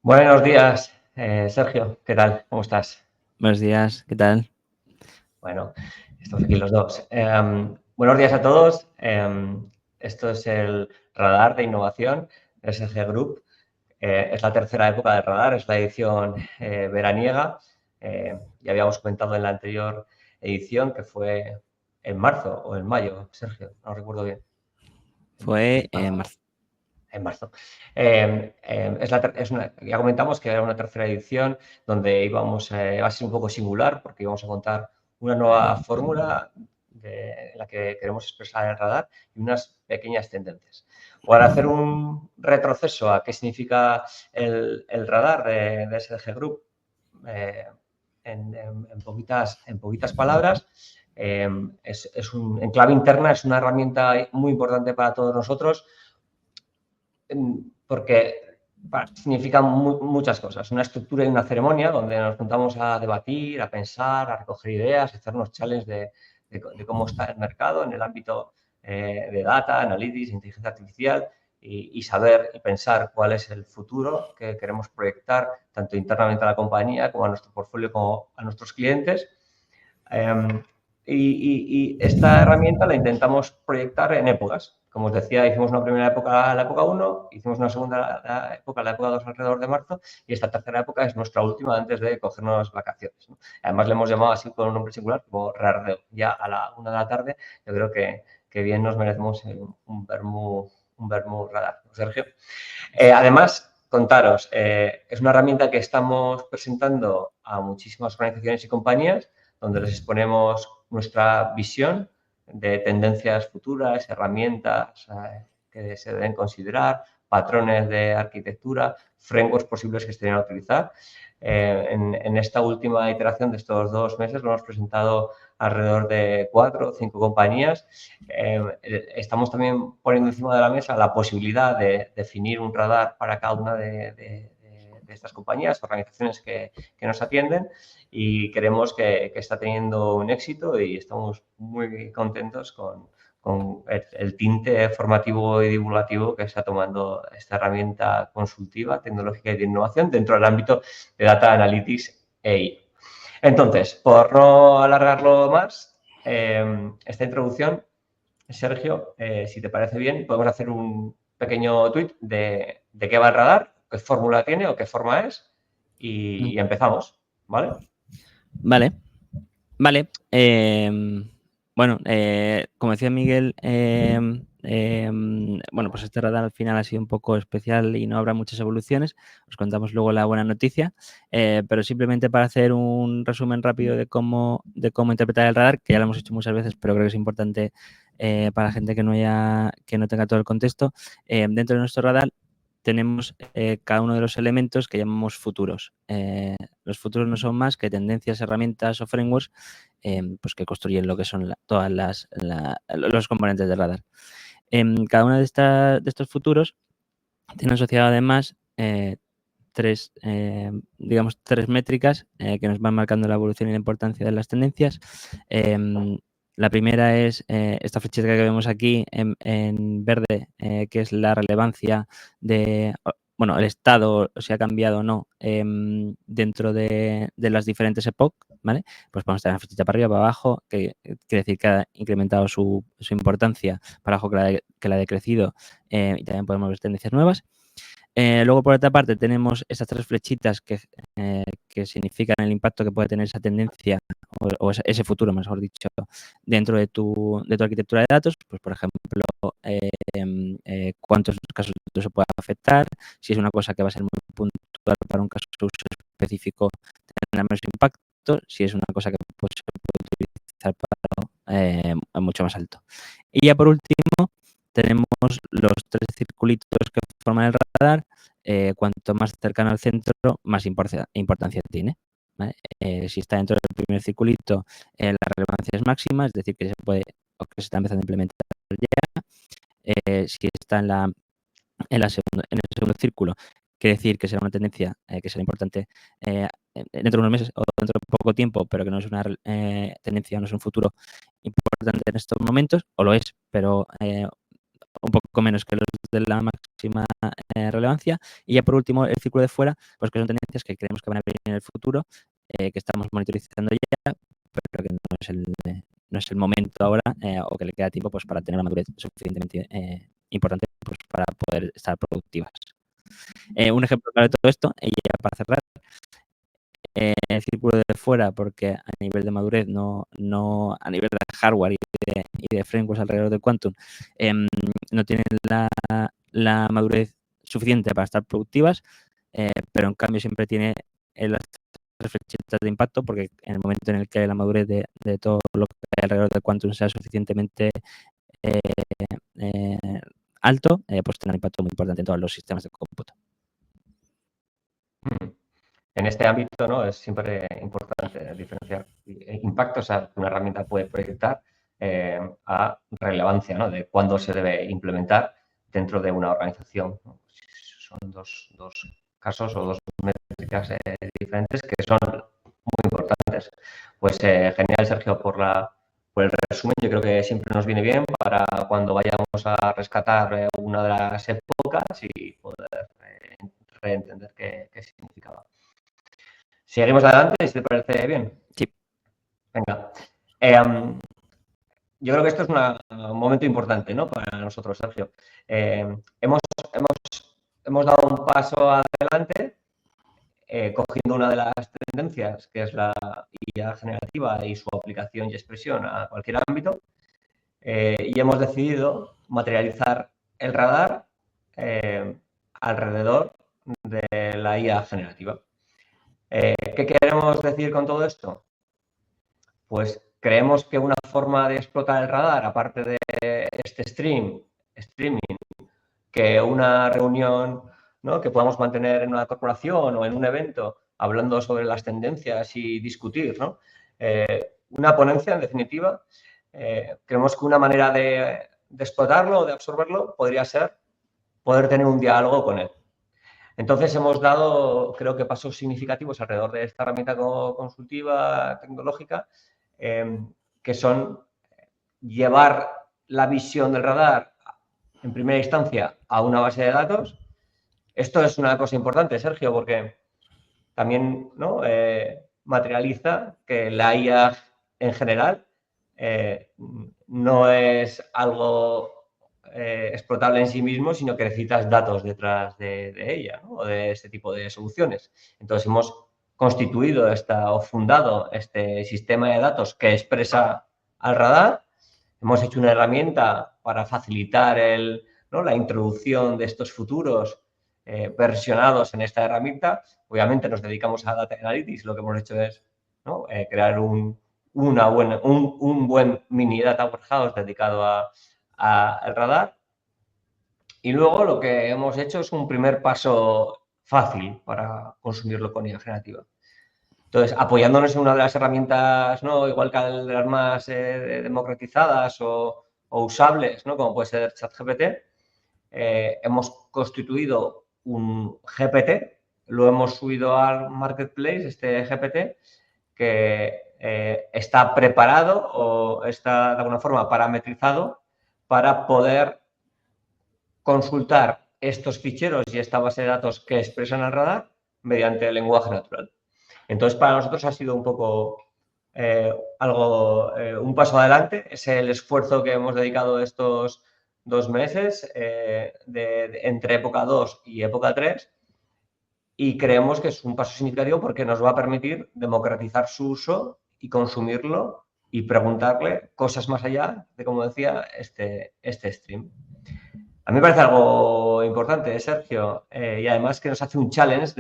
Buenos días, Sergio. ¿Qué tal? ¿Cómo estás? Buenos días, ¿qué tal? Bueno, estamos aquí los dos. Buenos días a todos. Esto es el Radar de Innovación de SG Group. Es la tercera época del Radar, es la edición veraniega. Ya habíamos comentado en la anterior edición que fue en marzo o en mayo, Sergio, no recuerdo bien. Fue en marzo. En marzo. Ya comentamos que era una tercera edición donde va a ser un poco singular porque íbamos a contar una nueva fórmula en la que queremos expresar el radar y unas pequeñas tendencias. Para hacer un retroceso a qué significa el radar de SDG Group, eh, en poquitas palabras, en clave interna es una herramienta muy importante para todos nosotros porque significa muchas cosas. Una estructura y una ceremonia donde nos juntamos a debatir, a pensar, a recoger ideas, a hacernos challenges de cómo está el mercado en el ámbito de data, analytics, inteligencia artificial y saber y pensar cuál es el futuro que queremos proyectar tanto internamente a la compañía como a nuestro portfolio como a nuestros clientes. Y esta herramienta la intentamos proyectar en épocas. Como os decía, hicimos una primera época, la época 1, hicimos una segunda la época 2 alrededor de marzo, y esta tercera época es nuestra última antes de cogernos vacaciones, ¿no? Además, le hemos llamado así con un nombre singular como Rardeo. Ya a la 1 de la tarde, yo creo que bien nos merecemos un vermú radar, ¿no, Sergio? Además, contaros, es una herramienta que estamos presentando a muchísimas organizaciones y compañías donde les exponemos nuestra visión de tendencias futuras, herramientas que se deben considerar, patrones de arquitectura, frameworks posibles que se deben utilizar. En esta última iteración de estos 2 meses lo hemos presentado alrededor de 4 o 5 compañías. Estamos también poniendo encima de la mesa la posibilidad de definir un radar para cada una de estas compañías, organizaciones que nos atienden, y creemos que está teniendo un éxito y estamos muy contentos con el tinte formativo y divulgativo que está tomando esta herramienta consultiva, tecnológica y de innovación dentro del ámbito de Data Analytics AI. Entonces, por no alargarlo más, esta introducción, Sergio, si te parece bien, podemos hacer un pequeño tweet de qué va el radar, qué fórmula tiene o qué forma es, y empezamos, ¿vale? Vale, vale. Bueno, como decía Miguel, bueno, pues este radar al final ha sido un poco especial y no habrá muchas evoluciones. Os contamos luego la buena noticia, pero simplemente para hacer un resumen rápido de cómo interpretar el radar, que ya lo hemos hecho muchas veces, pero creo que es importante para la gente que no tenga todo el contexto. Dentro de nuestro radar tenemos cada uno de los elementos que llamamos futuros. Los futuros no son más que tendencias, herramientas o frameworks pues que construyen lo que son todas los componentes del radar. Cada uno de estos futuros tiene asociado además tres métricas que nos van marcando la evolución y la importancia de las tendencias. La primera es esta flechita que vemos aquí en verde, que es la relevancia bueno, el estado, si ha cambiado o no, dentro de las diferentes epoch, ¿vale? Pues podemos tener una flechita para arriba, para abajo, que quiere decir que ha incrementado su importancia, para abajo que la ha decrecido, y también podemos ver tendencias nuevas. Luego, por otra parte, tenemos estas tres flechitas que significan el impacto que puede tener esa tendencia o ese futuro, mejor dicho, dentro de tu arquitectura de datos. Pues, por ejemplo, cuántos casos de uso se puede afectar, si es una cosa que va a ser muy puntual para un caso de uso específico, tendrá menos impacto, si es una cosa que se puede utilizar para mucho más alto. Y ya por último, tenemos los tres circulitos que forman el radar. Cuanto más cercano al centro, más importancia tiene, ¿vale? Si está dentro del primer circulito, la relevancia es máxima, es decir, que se puede o que se está empezando a implementar ya. Si está en el segundo círculo, quiere decir que será una tendencia que será importante dentro de unos meses o dentro de poco tiempo, pero que no es una tendencia, no es un futuro importante en estos momentos, o lo es, pero un poco menos que los de la máxima relevancia. Y ya por último, el círculo de fuera, pues que son tendencias que creemos que van a venir en el futuro, que estamos monitorizando ya, pero que no es el momento ahora o que le queda tiempo pues para tener una madurez suficientemente importante pues, para poder estar productivas. Un ejemplo claro de todo esto, y ya para cerrar, el círculo de fuera, porque a nivel de madurez, no a nivel de hardware y de frameworks alrededor del Quantum, no tienen la madurez suficiente para estar productivas, pero en cambio siempre tiene las flechitas de impacto, porque en el momento en el que la madurez de todo lo que hay alrededor del Quantum sea suficientemente alto, pues tendrá un impacto muy importante en todos los sistemas de cómputo. En este ámbito, ¿no? Es siempre importante diferenciar impactos que una herramienta puede proyectar a relevancia, ¿no? De cuándo se debe implementar dentro de una organización, ¿no? Son dos casos o dos métricas diferentes que son muy importantes. Pues genial, Sergio, por el resumen. Yo creo que siempre nos viene bien para cuando vayamos a rescatar una de las épocas y poder reentender qué significaba. Seguimos adelante, si te parece bien. Sí. Venga. Yo creo que esto es un momento importante, ¿no? Para nosotros, Sergio. Hemos dado un paso adelante cogiendo una de las tendencias, que es la IA generativa y su aplicación y expresión a cualquier ámbito, y hemos decidido materializar el radar alrededor de la IA generativa. ¿Qué queremos decir con todo esto? Pues creemos que una forma de explotar el radar, aparte de este streaming, que una reunión, ¿no? Que podamos mantener en una corporación o en un evento hablando sobre las tendencias y discutir, ¿no? Una ponencia, en definitiva, creemos que una manera de explotarlo o de absorberlo podría ser poder tener un diálogo con él. Entonces hemos dado, creo que, pasos significativos alrededor de esta herramienta consultiva tecnológica, que son llevar la visión del radar en primera instancia a una base de datos. Esto es una cosa importante, Sergio, porque también, ¿no? Materializa que la IA en general no es algo explotable en sí mismo, sino que necesitas datos detrás de ella, ¿no? O de este tipo de soluciones. Entonces hemos constituido o fundado este sistema de datos que expresa al radar. Hemos hecho una herramienta para facilitar la introducción de estos futuros versionados en esta herramienta. Obviamente nos dedicamos a Data Analytics, lo que hemos hecho es, ¿no? Crear un buen mini Data Warehouse dedicado al radar. Y luego lo que hemos hecho es un primer paso fácil para consumirlo con IA generativa. Entonces, apoyándonos en una de las herramientas, ¿no? Igual que de las más democratizadas o usables, ¿no? Como puede ser ChatGPT, hemos constituido un GPT, lo hemos subido al marketplace, este GPT, que está preparado o está de alguna forma parametrizado para poder consultar estos ficheros y esta base de datos que expresan el radar mediante el lenguaje natural. Entonces, para nosotros ha sido un poco un paso adelante. Es el esfuerzo que hemos dedicado estos 2 meses entre época 2 y época 3, y creemos que es un paso significativo porque nos va a permitir democratizar su uso y consumirlo y preguntarle cosas más allá de, como decía, este stream. A mí me parece algo importante, Sergio, y además que nos hace un challenge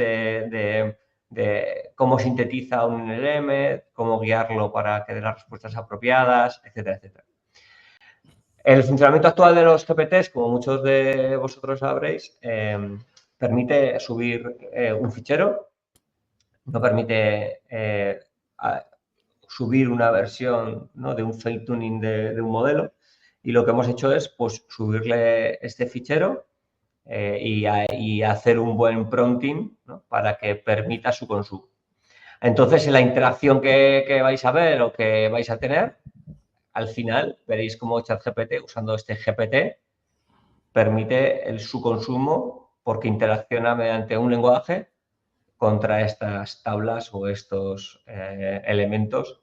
de cómo sintetiza un NLM, cómo guiarlo para que dé las respuestas apropiadas, etcétera, etcétera. El funcionamiento actual de los GPTs, como muchos de vosotros sabréis, permite subir un fichero, no permite subir una versión, ¿no? De un fine tuning de un modelo, y lo que hemos hecho es pues, subirle este fichero y hacer un buen prompting, ¿no? Para que permita su consumo. Entonces, en la interacción que vais a ver o que vais a tener, al final veréis cómo ChatGPT, usando este GPT, permite su consumo porque interacciona mediante un lenguaje contra estas tablas o estos elementos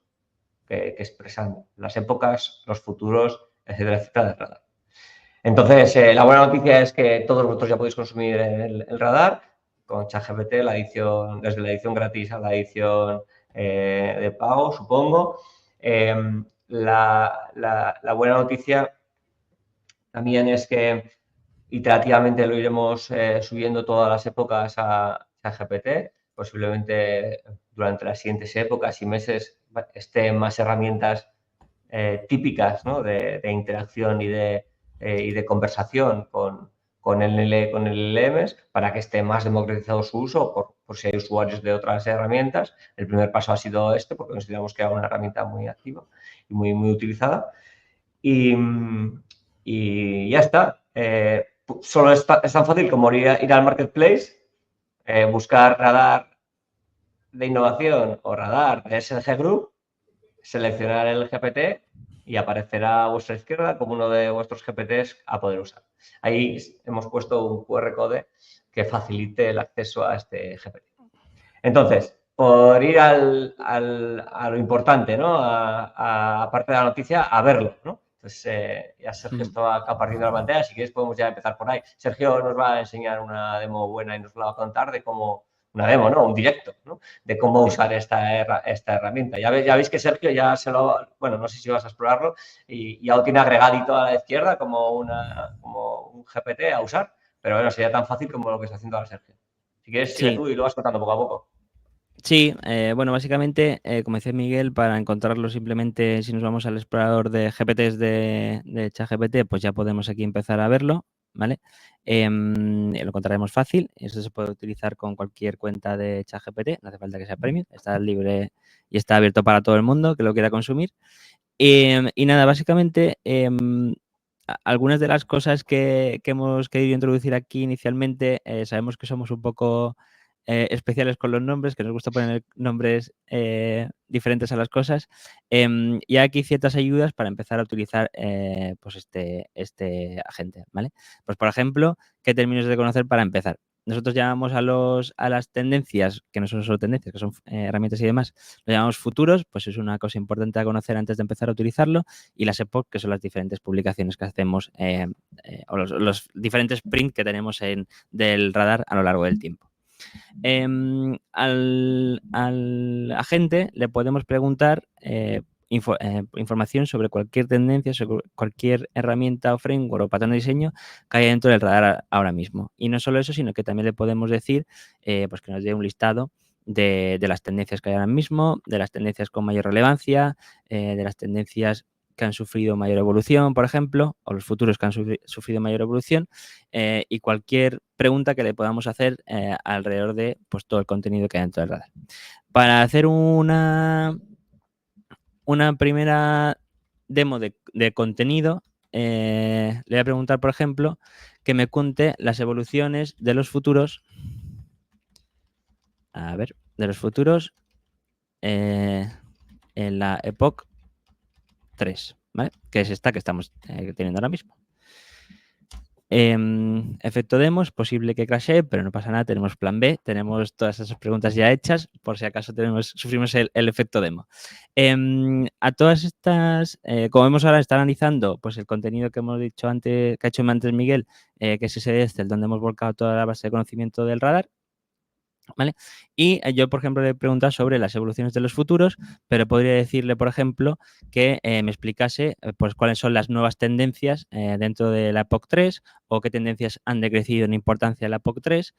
que expresan las épocas, los futuros, etcétera, etcétera, del radar. Entonces, la buena noticia es que todos vosotros ya podéis consumir el radar con ChatGPT, desde la edición gratis a la edición de pago, supongo. La buena noticia también es que iterativamente lo iremos subiendo todas las épocas a ChatGPT. Posiblemente durante las siguientes épocas y meses estén más herramientas típicas, ¿no? de interacción y de conversación con el LLMs para que esté más democratizado su uso por si hay usuarios de otras herramientas. El primer paso ha sido este porque consideramos que era una herramienta muy activa y muy utilizada. Y ya está. Solo es tan fácil como ir al marketplace, buscar radar de innovación o radar de SLG Group, seleccionar el GPT y aparecerá a vuestra izquierda como uno de vuestros GPTs a poder usar. Ahí hemos puesto un QR code que facilite el acceso a este GPT. Entonces, por ir a lo importante, ¿no? Aparte de la noticia, a verlo, ¿no? Entonces, ya Sergio está compartiendo la pantalla, si quieres podemos ya empezar por ahí. Sergio nos va a enseñar una demo buena y nos la va a contar de cómo, una demo, ¿no? Un directo, ¿no? De cómo usar esta herramienta. Ya veis que Sergio ya bueno, no sé si vas a explorarlo, y ya lo tiene agregadito a la izquierda como un GPT a usar, pero bueno, sería tan fácil como lo que está haciendo ahora Sergio. Si quieres, sigue tú y lo vas contando poco a poco. Sí, bueno, básicamente, como decía Miguel, para encontrarlo simplemente si nos vamos al explorador de GPTs de ChatGPT, pues ya podemos aquí empezar a verlo, ¿vale? Lo encontraremos fácil, eso se puede utilizar con cualquier cuenta de ChatGPT, no hace falta que sea premium, está libre y está abierto para todo el mundo que lo quiera consumir. Y nada, básicamente, algunas de las cosas que hemos querido introducir aquí inicialmente, sabemos que somos un poco especiales con los nombres, que nos gusta poner nombres diferentes a las cosas, y aquí ciertas ayudas para empezar a utilizar pues este agente, ¿vale? Pues, por ejemplo, ¿qué términos de conocer para empezar? Nosotros llamamos a las tendencias, que no son solo tendencias, que son herramientas y demás, lo llamamos futuros, pues es una cosa importante a conocer antes de empezar a utilizarlo, y las epoch, que son las diferentes publicaciones que hacemos o los diferentes prints que tenemos del radar a lo largo del tiempo. Al agente le podemos preguntar información sobre cualquier tendencia, sobre cualquier herramienta o framework o patrón de diseño que haya dentro del radar ahora mismo. Y no solo eso, sino que también le podemos decir pues que nos dé un listado de las tendencias que hay ahora mismo, de las tendencias con mayor relevancia, de las tendencias que han sufrido mayor evolución, por ejemplo, o los futuros que han sufrido mayor evolución, y cualquier pregunta que le podamos hacer alrededor de pues, todo el contenido que hay dentro del radar. Para hacer una primera demo de contenido, le voy a preguntar, por ejemplo, que me cuente las evoluciones de los futuros. A ver, de los futuros en la Epoch 3, ¿vale? Que es esta que estamos teniendo ahora mismo. Efecto demo, es posible que crashee, pero no pasa nada, tenemos plan B, tenemos todas esas preguntas ya hechas, por si acaso sufrimos el efecto demo. A todas estas, como vemos ahora, está analizando pues, el contenido que hemos dicho antes, que ha hecho antes Miguel, que es ese de Excel, donde hemos volcado toda la base de conocimiento del radar. ¿Vale? Y yo, por ejemplo, le he preguntado sobre las evoluciones de los futuros, pero podría decirle, por ejemplo, que me explicase pues, cuáles son las nuevas tendencias dentro de la Epoch 3 o qué tendencias han decrecido en importancia en la Epoch 3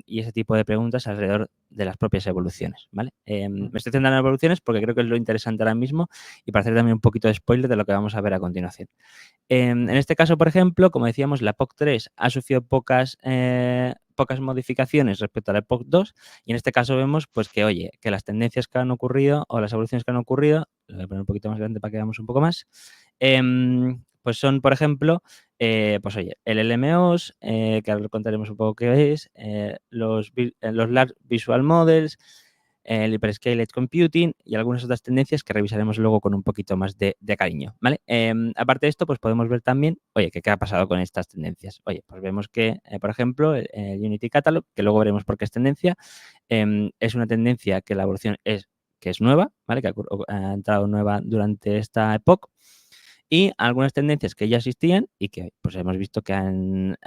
y ese tipo de preguntas alrededor de las propias evoluciones. ¿Vale? Me estoy centrando en evoluciones porque creo que es lo interesante ahora mismo y para hacer también un poquito de spoiler de lo que vamos a ver a continuación. En este caso, por ejemplo, como decíamos, la Epoch 3 ha sufrido pocas modificaciones respecto a la Epoch 2 y en este caso vemos pues que, oye, que las tendencias que han ocurrido o las evoluciones que han ocurrido, lo voy a poner un poquito más grande para que veamos un poco más, pues son, por ejemplo, pues oye, el LMOs, que ahora contaremos un poco qué es, los Large Visual Models, el Hyperscale Edge Computing y algunas otras tendencias que revisaremos luego con un poquito más de cariño, ¿vale? Aparte de esto, pues podemos ver también, oye, ¿qué ha pasado con estas tendencias? Oye, pues vemos que, por ejemplo, el Unity Catalog, que luego veremos por qué es tendencia, es una tendencia que la evolución es nueva, ¿vale? Que ha entrado nueva durante esta época. Y algunas tendencias que ya existían y que pues hemos visto que han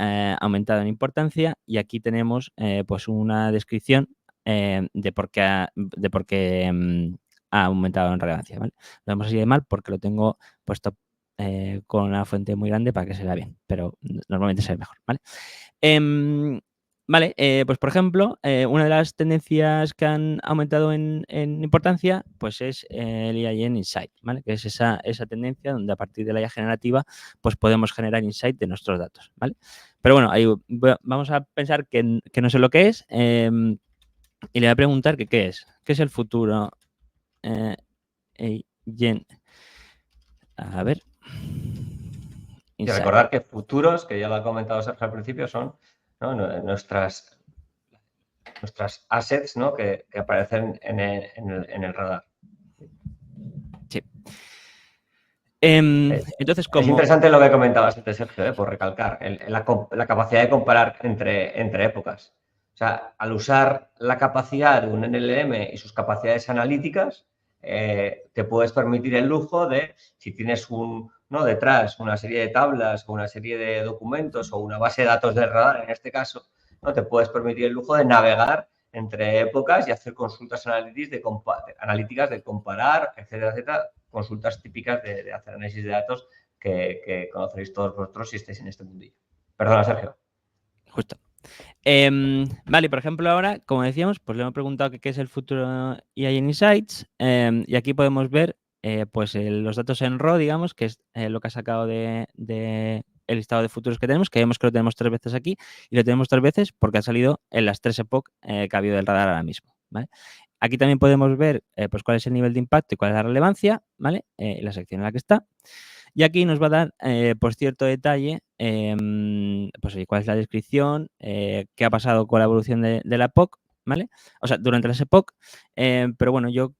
aumentado en importancia. Y aquí tenemos pues una descripción de por qué ha aumentado en relevancia, ¿vale? Lo vemos así de mal porque lo tengo puesto con una fuente muy grande para que se vea bien, pero normalmente se ve mejor, ¿vale? Vale, pues por ejemplo, una de las tendencias que han aumentado en importancia, pues es el AI en Insight, ¿vale? Que es esa tendencia donde a partir de la IA generativa, pues podemos generar insight de nuestros datos, ¿vale? Pero bueno, ahí vamos a pensar que no sé lo que es y le voy a preguntar que qué es. ¿Qué es el futuro? A ver. Y recordar que futuros, que ya lo ha comentado Sergio al principio, son, ¿no?, nuestras assets, ¿no?, que aparecen en el radar. Sí. Entonces, es interesante lo que comentabas antes, Sergio, por recalcar, la capacidad de comparar entre épocas. O sea, al usar la capacidad de un NLM y sus capacidades analíticas, te puedes permitir el lujo de, si tienes detrás una serie de tablas o una serie de documentos o una base de datos del radar, en este caso, ¿no?, te puedes permitir el lujo de navegar entre épocas y hacer consultas analíticas de comparar, etcétera, etcétera, consultas típicas de hacer análisis de datos que conoceréis todos vosotros si estáis en este mundillo. Perdona, Sergio. Justo. Vale, por ejemplo, ahora, como decíamos, pues le hemos preguntado qué es el futuro AI en Insights y aquí podemos ver pues los datos en RAW, digamos, que es lo que ha sacado de el listado de futuros que tenemos, que vemos que lo tenemos 3 veces aquí y lo tenemos 3 veces porque ha salido en las 3 epoch que ha habido del radar ahora mismo, ¿vale? Aquí también podemos ver pues cuál es el nivel de impacto y cuál es la relevancia, ¿vale? La sección en la que está. Y aquí nos va a dar, pues, cierto detalle, pues, cuál es la descripción, qué ha pasado con la evolución de la epoch, ¿vale? O sea, durante las epoch, pero bueno, yo,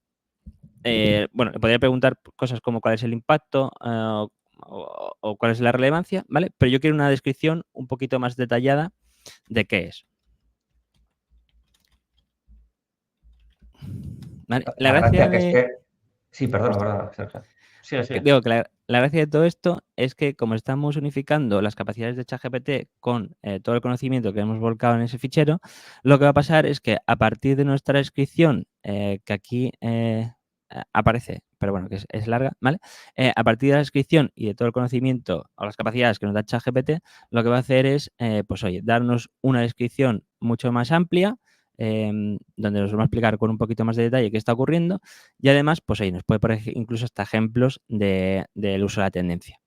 le podría preguntar cosas como cuál es el impacto, o cuál es la relevancia, ¿vale? Pero yo quiero una descripción un poquito más detallada de qué es. ¿Vale? La gracia que es que... Sí, perdona, Sergio. Sí. Digo que la gracia de todo esto es que como estamos unificando las capacidades de ChatGPT con todo el conocimiento que hemos volcado en ese fichero, lo que va a pasar es que a partir de nuestra descripción, que aquí aparece, pero bueno, que es larga, ¿vale? A partir de la descripción y de todo el conocimiento o las capacidades que nos da ChatGPT, lo que va a hacer es, pues oye, darnos una descripción mucho más amplia, donde nos vamos a explicar con un poquito más de detalle qué está ocurriendo y además, pues ahí nos puede poner incluso hasta ejemplos del uso de la tendencia.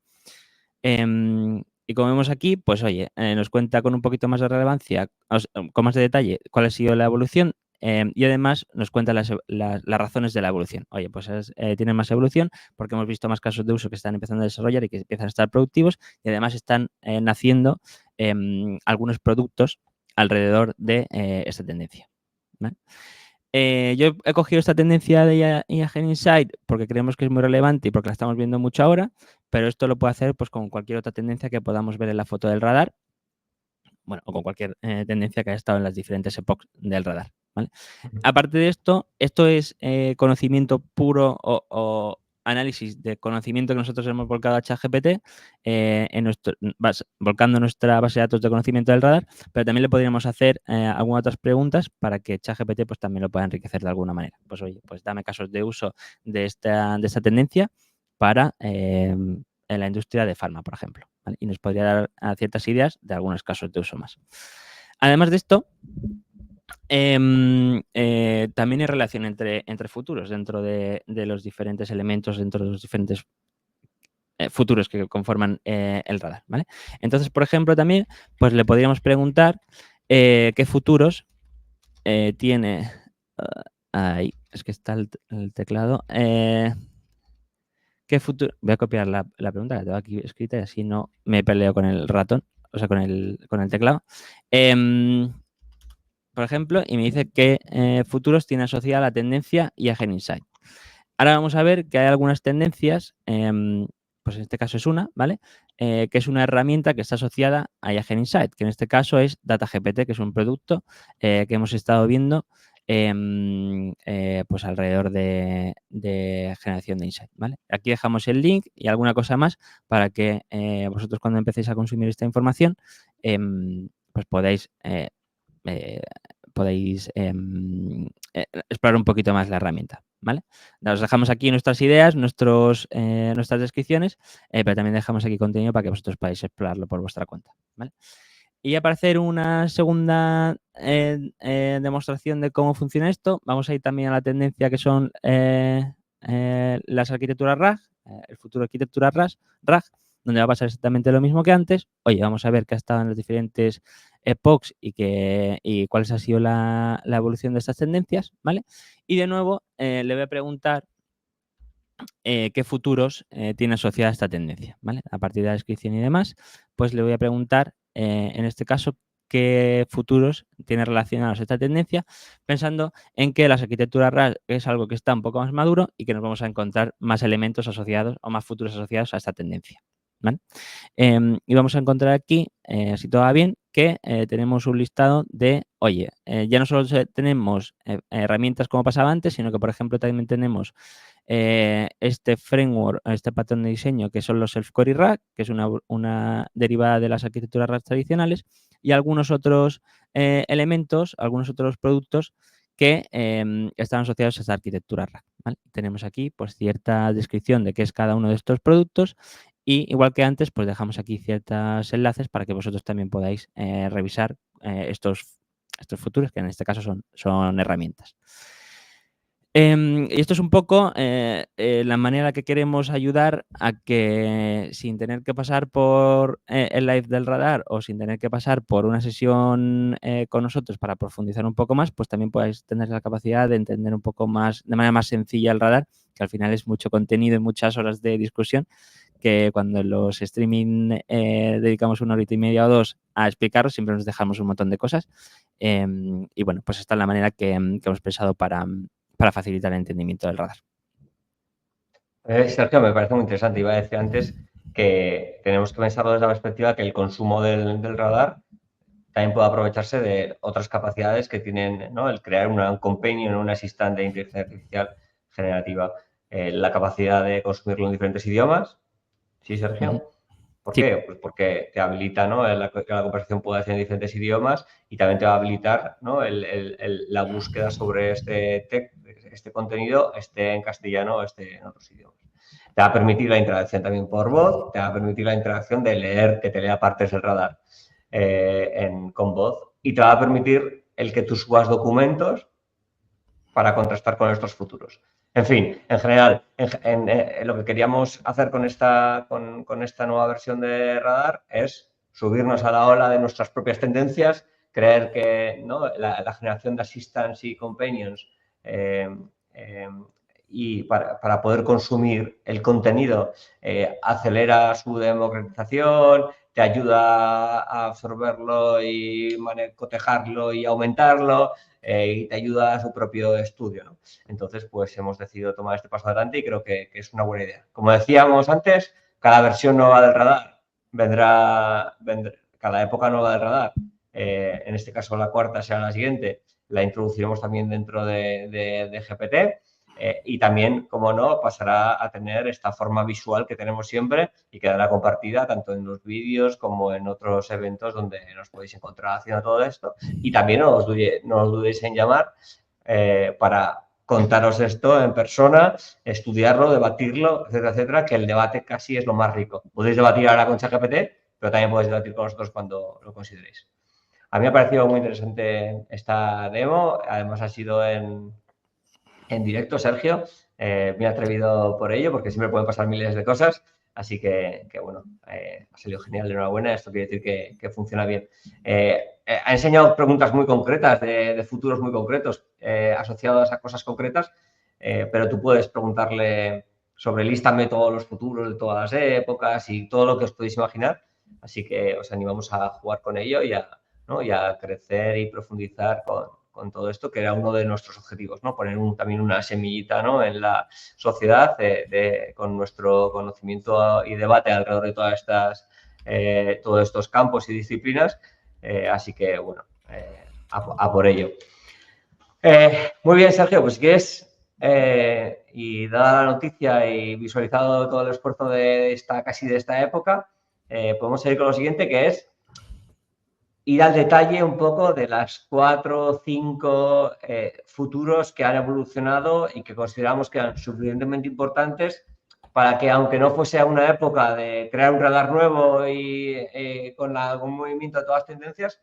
Y como vemos aquí, pues oye, nos cuenta con un poquito más de relevancia, con más de detalle, cuál ha sido la evolución y además nos cuenta las razones de la evolución. Oye, pues tienen más evolución porque hemos visto más casos de uso que están empezando a desarrollar y que empiezan a estar productivos y además están naciendo algunos productos alrededor de esta tendencia, ¿vale? Yo he cogido esta tendencia de IA Gen Insight porque creemos que es muy relevante y porque la estamos viendo mucho ahora, pero esto lo puede hacer pues, con cualquier otra tendencia que podamos ver en la foto del radar, bueno, o con cualquier tendencia que haya estado en las diferentes epochs del radar, ¿vale? Aparte de esto es conocimiento puro o análisis de conocimiento que nosotros hemos volcado a ChatGPT volcando nuestra base de datos de conocimiento del radar, pero también le podríamos hacer algunas otras preguntas para que ChatGPT pues, también lo pueda enriquecer de alguna manera. Pues oye, pues dame casos de uso de esta tendencia para en la industria de farma, por ejemplo, ¿vale? Y nos podría dar ciertas ideas de algunos casos de uso más. Además de esto, también hay relación entre futuros dentro de los diferentes elementos, dentro de los diferentes futuros que conforman el radar, ¿vale? Entonces, por ejemplo, también, pues le podríamos preguntar qué futuros tiene... ahí, es que está el teclado. ¿Qué futuro? Voy a copiar la pregunta, la tengo aquí escrita y así no me peleo con el ratón, o sea, con el teclado. por ejemplo, y me dice qué futuros tiene asociada la tendencia IAGEN Insight. Ahora vamos a ver que hay algunas tendencias, pues en este caso es una, ¿vale? Que es una herramienta que está asociada a IAGEN Insight, que en este caso es DataGPT, que es un producto que hemos estado viendo pues alrededor de generación de Insight, ¿vale? Aquí dejamos el link y alguna cosa más para que vosotros cuando empecéis a consumir esta información pues podéis explorar un poquito más la herramienta, ¿vale? Os dejamos aquí nuestras ideas, nuestras descripciones, pero también dejamos aquí contenido para que vosotros podáis explorarlo por vuestra cuenta, ¿vale? Y ya para hacer una segunda demostración de cómo funciona esto, vamos a ir también a la tendencia que son las arquitecturas RAG, el futuro arquitectura RAG, donde va a pasar exactamente lo mismo que antes. Oye, vamos a ver qué ha estado en las diferentes epochs y cuál ha sido la evolución de estas tendencias, ¿vale? Y de nuevo le voy a preguntar qué futuros tiene asociada esta tendencia, ¿vale? A partir de la descripción y demás, pues le voy a preguntar, en este caso, qué futuros tiene relacionados esta tendencia, pensando en que las arquitecturas RAG es algo que está un poco más maduro y que nos vamos a encontrar más elementos asociados o más futuros asociados a esta tendencia, ¿vale? Y vamos a encontrar aquí, si todo va bien, que tenemos un listado de, oye, ya no solo tenemos herramientas como pasaba antes, sino que, por ejemplo, también tenemos este framework, este patrón de diseño, que son los self-query RAG, que es una derivada de las arquitecturas RAG tradicionales, y algunos otros elementos, algunos otros productos que están asociados a esta arquitectura RAG, ¿vale? Tenemos aquí pues cierta descripción de qué es cada uno de estos productos y igual que antes, pues dejamos aquí ciertos enlaces para que vosotros también podáis revisar estos futuros, que en este caso son herramientas. Y esto es un poco la manera en la que queremos ayudar a que sin tener que pasar por el live del radar o sin tener que pasar por una sesión con nosotros para profundizar un poco más, pues también podáis tener la capacidad de entender un poco más, de manera más sencilla el radar, que al final es mucho contenido y muchas horas de discusión, que cuando en los streaming dedicamos 1 horita y media o 2 a explicaros, siempre nos dejamos un montón de cosas. Y bueno, pues esta es la manera que hemos pensado para facilitar el entendimiento del radar. Sergio, me parece muy interesante. Iba a decir antes que tenemos que pensarlo desde la perspectiva que el consumo del radar también puede aprovecharse de otras capacidades que tienen, ¿no? El crear un companion, un asistente de inteligencia artificial generativa, la capacidad de consumirlo en diferentes idiomas. ¿Sí, Sergio? ¿Por Sí. qué? Pues porque te habilita, ¿no? Que la conversación pueda ser en diferentes idiomas y también te va a habilitar, ¿no? La búsqueda sobre este contenido, esté en castellano o esté en otros idiomas. Te va a permitir la interacción también por voz, te va a permitir la interacción de leer, que te lea partes del radar con voz y te va a permitir el que tú subas documentos para contrastar con estos futuros. En fin, en general, lo que queríamos hacer con esta nueva versión de radar es subirnos a la ola de nuestras propias tendencias, creer que, ¿no? la generación de assistants y companions y para poder consumir el contenido acelera su democratización, te ayuda a absorberlo y cotejarlo y aumentarlo, y te ayuda a su propio estudio, ¿no? Entonces, pues hemos decidido tomar este paso adelante y creo que es una buena idea. Como decíamos antes, cada versión nueva del radar vendrá cada época nueva del radar, en este caso la cuarta será la siguiente, la introduciremos también dentro de GPT. Y también, como no, pasará a tener esta forma visual que tenemos siempre y quedará compartida tanto en los vídeos como en otros eventos donde nos podéis encontrar haciendo todo esto. Y también no os dudéis en llamar para contaros esto en persona, estudiarlo, debatirlo, etcétera, etcétera, que el debate casi es lo más rico. Podéis debatir ahora con ChatGPT, pero también podéis debatir con nosotros cuando lo consideréis. A mí me ha parecido muy interesante esta demo, además ha sido en directo, Sergio. Me he atrevido por ello, porque siempre pueden pasar miles de cosas. Así que bueno, ha salido genial, enhorabuena. Esto quiere decir que funciona bien. Ha enseñado preguntas muy concretas, de futuros muy concretos, asociados a cosas concretas, pero tú puedes preguntarle sobre lístame todos los futuros de todas las épocas y todo lo que os podéis imaginar. Así que os animamos a jugar con ello y a ¿no? Y a crecer y profundizar con todo esto, que era uno de nuestros objetivos, ¿no? Poner también una semillita, ¿no? En la sociedad con nuestro conocimiento y debate alrededor de todos estos campos y disciplinas. Así que, bueno, a por ello. Muy bien, Sergio, pues si quieres, y dada la noticia y visualizado todo el esfuerzo de esta época, podemos seguir con lo siguiente, que es ir al detalle un poco de las 4 o 5 futuros que han evolucionado y que consideramos que eran suficientemente importantes para que, aunque no fuese una época de crear un radar nuevo y con un movimiento de todas las tendencias,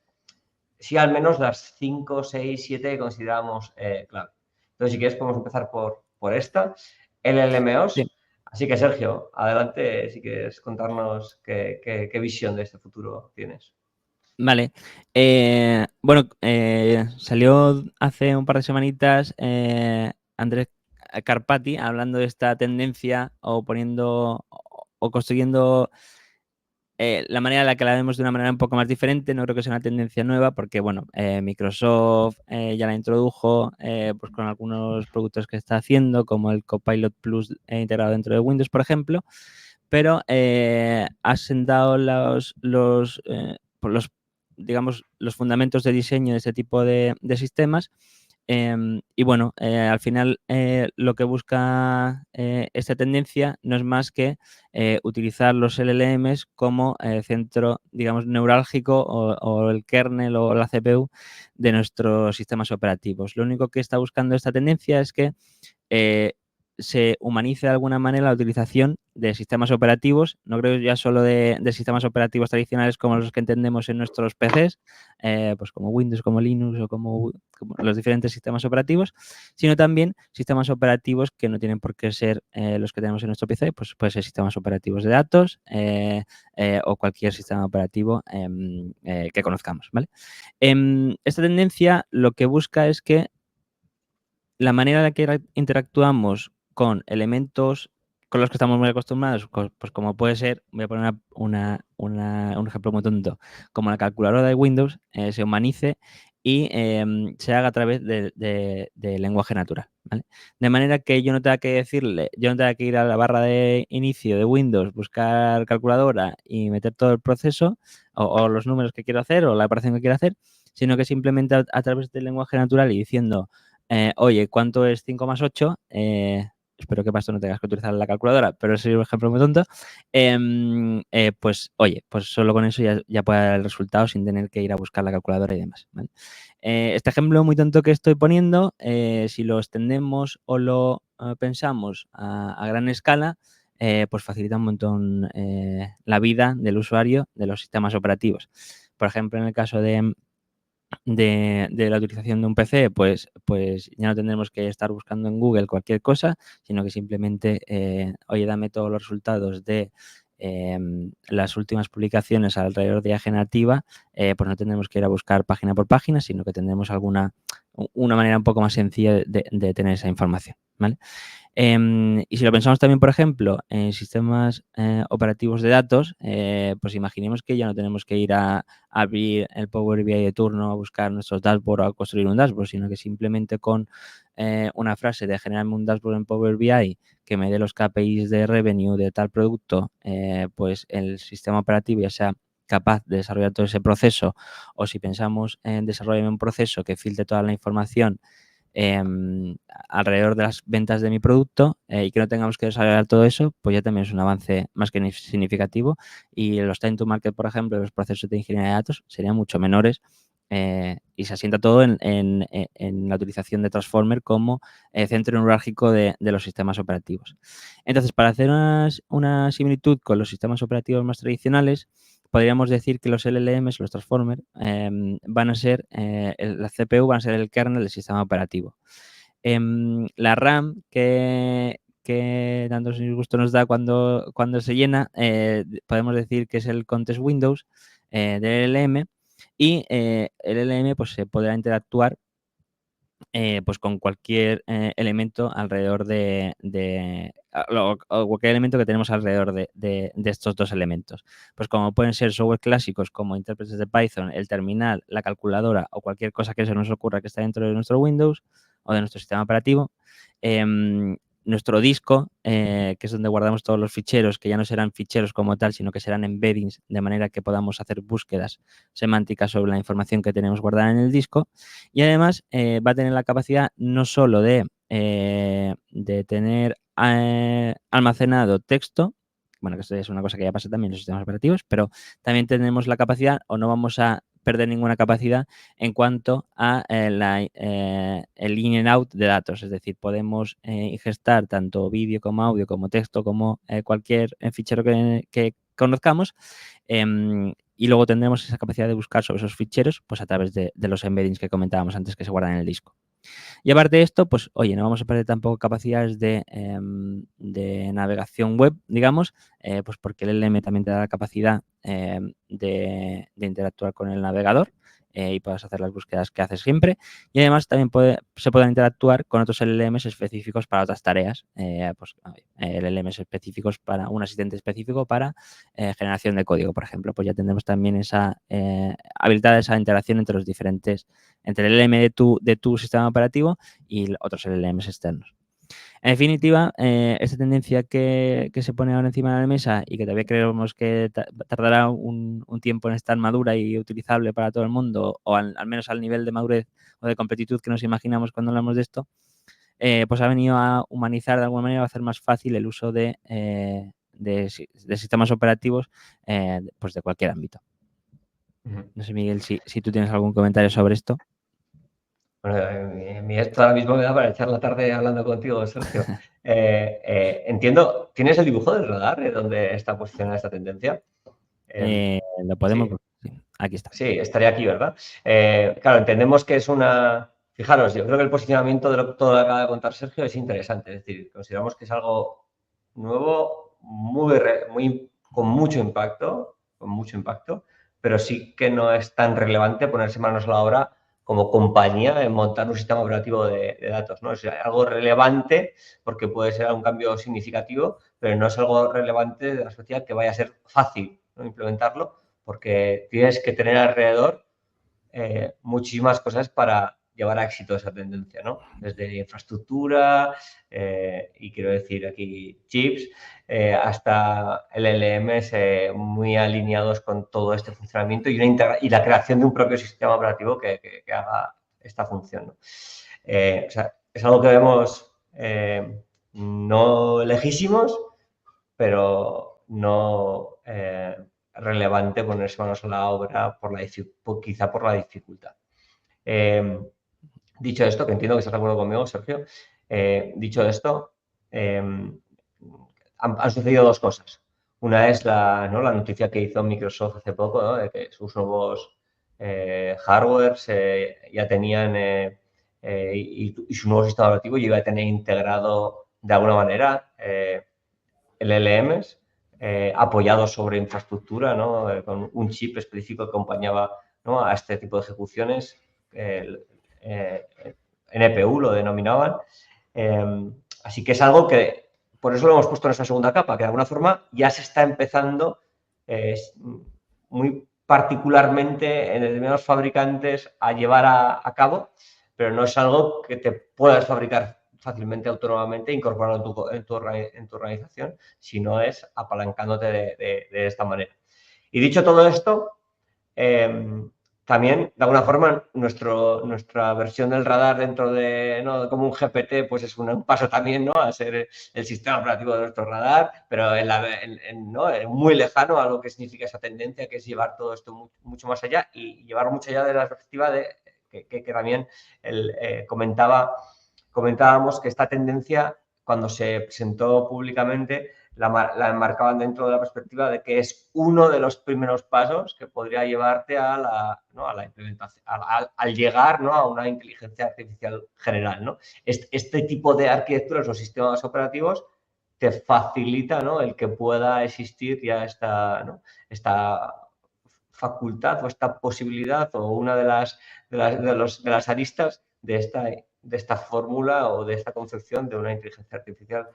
sí al menos las 5, 6, 7 que consideramos clave. Entonces, si quieres, podemos empezar por esta, LLMOs. Sí. Así que, Sergio, adelante si quieres contarnos qué visión de este futuro tienes. Vale. Bueno, salió hace un par de semanitas Andrés Carpati hablando de esta tendencia o poniendo o construyendo la manera en la que la vemos de una manera un poco más diferente. No creo que sea una tendencia nueva porque, bueno, Microsoft ya la introdujo pues con algunos productos que está haciendo, como el Copilot Plus integrado dentro de Windows, por ejemplo, pero ha sentado digamos, los fundamentos de diseño de este tipo de sistemas. Y bueno, al final lo que busca esta tendencia no es más que utilizar los LLMs como centro, digamos, neurálgico o el kernel o la CPU de nuestros sistemas operativos. Lo único que está buscando esta tendencia es que se humanice de alguna manera la utilización de sistemas operativos, no creo ya solo de sistemas operativos tradicionales como los que entendemos en nuestros PCs, pues como Windows, como Linux o como los diferentes sistemas operativos, sino también sistemas operativos que no tienen por qué ser los que tenemos en nuestro PC, pues puede ser sistemas operativos de datos o cualquier sistema operativo que conozcamos, ¿vale? Esta tendencia lo que busca es que la manera en la que interactuamos con elementos con los que estamos muy acostumbrados, pues como puede ser, voy a poner un ejemplo muy tonto, como la calculadora de Windows, se humanice y se haga a través de lenguaje natural, ¿vale? De manera que yo no tenga que decirle, yo no tenga que ir a la barra de inicio de Windows, buscar calculadora y meter todo el proceso o los números que quiero hacer o la operación que quiero hacer, sino que simplemente a través del lenguaje natural y diciendo oye, ¿cuánto es 5 más 8? Espero que para esto no tengas que utilizar la calculadora, pero ese es un ejemplo muy tonto. Pues, oye, pues solo con eso ya puede dar el resultado sin tener que ir a buscar la calculadora y demás, ¿vale? Este ejemplo muy tonto que estoy poniendo, si lo extendemos o lo pensamos a gran escala, pues facilita un montón la vida del usuario de los sistemas operativos. Por ejemplo, en el caso de la utilización de un PC, pues ya no tendremos que estar buscando en Google cualquier cosa, sino que simplemente, oye, dame todos los resultados de las últimas publicaciones alrededor de IA generativa, pues no tendremos que ir a buscar página por página, sino que tendremos una manera un poco más sencilla de tener esa información, ¿vale? Y si lo pensamos también, por ejemplo, en sistemas operativos de datos, pues imaginemos que ya no tenemos que ir a abrir el Power BI de turno a buscar nuestros dashboards o a construir un dashboard, sino que simplemente con una frase de generarme un dashboard en Power BI que me dé los KPIs de revenue de tal producto, pues el sistema operativo ya sea capaz de desarrollar todo ese proceso, o si pensamos en desarrollar un proceso que filtre toda la información alrededor de las ventas de mi producto y que no tengamos que desarrollar todo eso, pues ya también es un avance más que significativo, y los time to market, por ejemplo, los procesos de ingeniería de datos serían mucho menores y se asienta todo en la utilización de Transformer como centro neurálgico de los sistemas operativos. Entonces, para hacer una similitud con los sistemas operativos más tradicionales, podríamos decir que los LLMs, los Transformers, van a ser, la CPU van a ser el kernel del sistema operativo. La RAM que tanto gusto nos da cuando se llena, podemos decir que es el Context Windows del LLM, y el LLM pues, se podrá interactuar pues con cualquier elemento alrededor o cualquier elemento que tenemos alrededor de estos dos elementos. Pues como pueden ser software clásicos como intérpretes de Python, el terminal, la calculadora o cualquier cosa que se nos ocurra que está dentro de nuestro Windows o de nuestro sistema operativo. Nuestro disco, que es donde guardamos todos los ficheros, que ya no serán ficheros como tal, sino que serán embeddings, de manera que podamos hacer búsquedas semánticas sobre la información que tenemos guardada en el disco. Y además va a tener la capacidad no solo de tener almacenado texto, bueno, que esto es una cosa que ya pasa también en los sistemas operativos, pero también tenemos la capacidad, o no vamos a perder ninguna capacidad en cuanto a el in and out de datos. Es decir, podemos ingestar tanto vídeo como audio, como texto, como cualquier fichero que conozcamos. Y luego tendremos esa capacidad de buscar sobre esos ficheros pues a través de los embeddings que comentábamos antes que se guardan en el disco. Y aparte de esto, pues oye, no vamos a perder tampoco capacidades de navegación web, digamos, pues porque el LLM también te da la capacidad de interactuar con el navegador y puedas hacer las búsquedas que haces siempre. Y además también se pueden interactuar con otros LLMs específicos para otras tareas. Pues LLMs específicos para un asistente específico para generación de código, por ejemplo. Pues ya tendremos también esa habilitada esa interacción entre los diferentes, entre el LLM de tu sistema operativo y otros LLMs externos. En definitiva, esta tendencia que se pone ahora encima de la mesa y que todavía creemos que tardará un tiempo en estar madura y utilizable para todo el mundo, o al menos al nivel de madurez o de completitud que nos imaginamos cuando hablamos de esto, pues ha venido a humanizar de alguna manera, a hacer más fácil el uso de sistemas operativos pues de cualquier ámbito. No sé, Miguel, si tú tienes algún comentario sobre esto. Bueno, mi esto ahora mismo me da para echar la tarde hablando contigo, Sergio. Entiendo, ¿tienes el dibujo del radar de dónde está posicionada esta tendencia? Lo podemos... Sí. Sí, aquí está. Sí, estaría aquí, ¿verdad? Claro, entendemos que es una... Fijaros, yo creo que el posicionamiento de todo lo que acaba de contar Sergio es interesante. Es decir, consideramos que es algo nuevo, con mucho impacto, pero sí que no es tan relevante ponerse manos a la obra como compañía en montar un sistema operativo de datos, ¿no? Es algo relevante porque puede ser un cambio significativo, pero no es algo relevante de la sociedad que vaya a ser fácil, ¿no?, implementarlo, porque tienes que tener alrededor muchísimas cosas para llevar a éxito esa tendencia, ¿no? Desde infraestructura, y quiero decir aquí chips, hasta LLMs muy alineados con todo este funcionamiento y la creación de un propio sistema operativo que haga esta función, ¿no? O sea, es algo que vemos no lejísimos, pero no relevante ponerse manos a la obra quizá por la dificultad. Dicho esto, que entiendo que estás de acuerdo conmigo, Sergio, dicho esto, han sucedido dos cosas. Una es la noticia que hizo Microsoft hace poco, ¿no?, de que sus nuevos hardwares ya tenían y su nuevo sistema operativo ya iba a tener integrado de alguna manera LLMs apoyados sobre infraestructura, ¿no?, con un chip específico que acompañaba, ¿no?, a este tipo de ejecuciones. NPU lo denominaban. Así que es algo que, por eso lo hemos puesto en esa segunda capa, que de alguna forma ya se está empezando muy particularmente en determinados fabricantes a llevar a cabo, pero no es algo que te puedas fabricar fácilmente, autónomamente, incorporando en tu organización, sino es apalancándote de esta manera. Y dicho todo esto, también, de alguna forma, nuestra versión del radar dentro de, ¿no?, como un GPT, pues es un paso también, ¿no?, a ser el sistema operativo de nuestro radar, pero ¿no?, muy lejano a lo que significa esa tendencia, que es llevar todo esto mucho más allá y llevarlo mucho allá de la perspectiva que también comentábamos que esta tendencia, cuando se presentó públicamente, la enmarcaban dentro de la perspectiva de que es uno de los primeros pasos que podría llevarte a la implementación, al llegar, ¿no?, a una inteligencia artificial general, ¿no? Este tipo de arquitecturas o sistemas operativos te facilita, ¿no?, el que pueda existir ya esta facultad o esta posibilidad o una de las aristas de esta fórmula o de esta concepción de una inteligencia artificial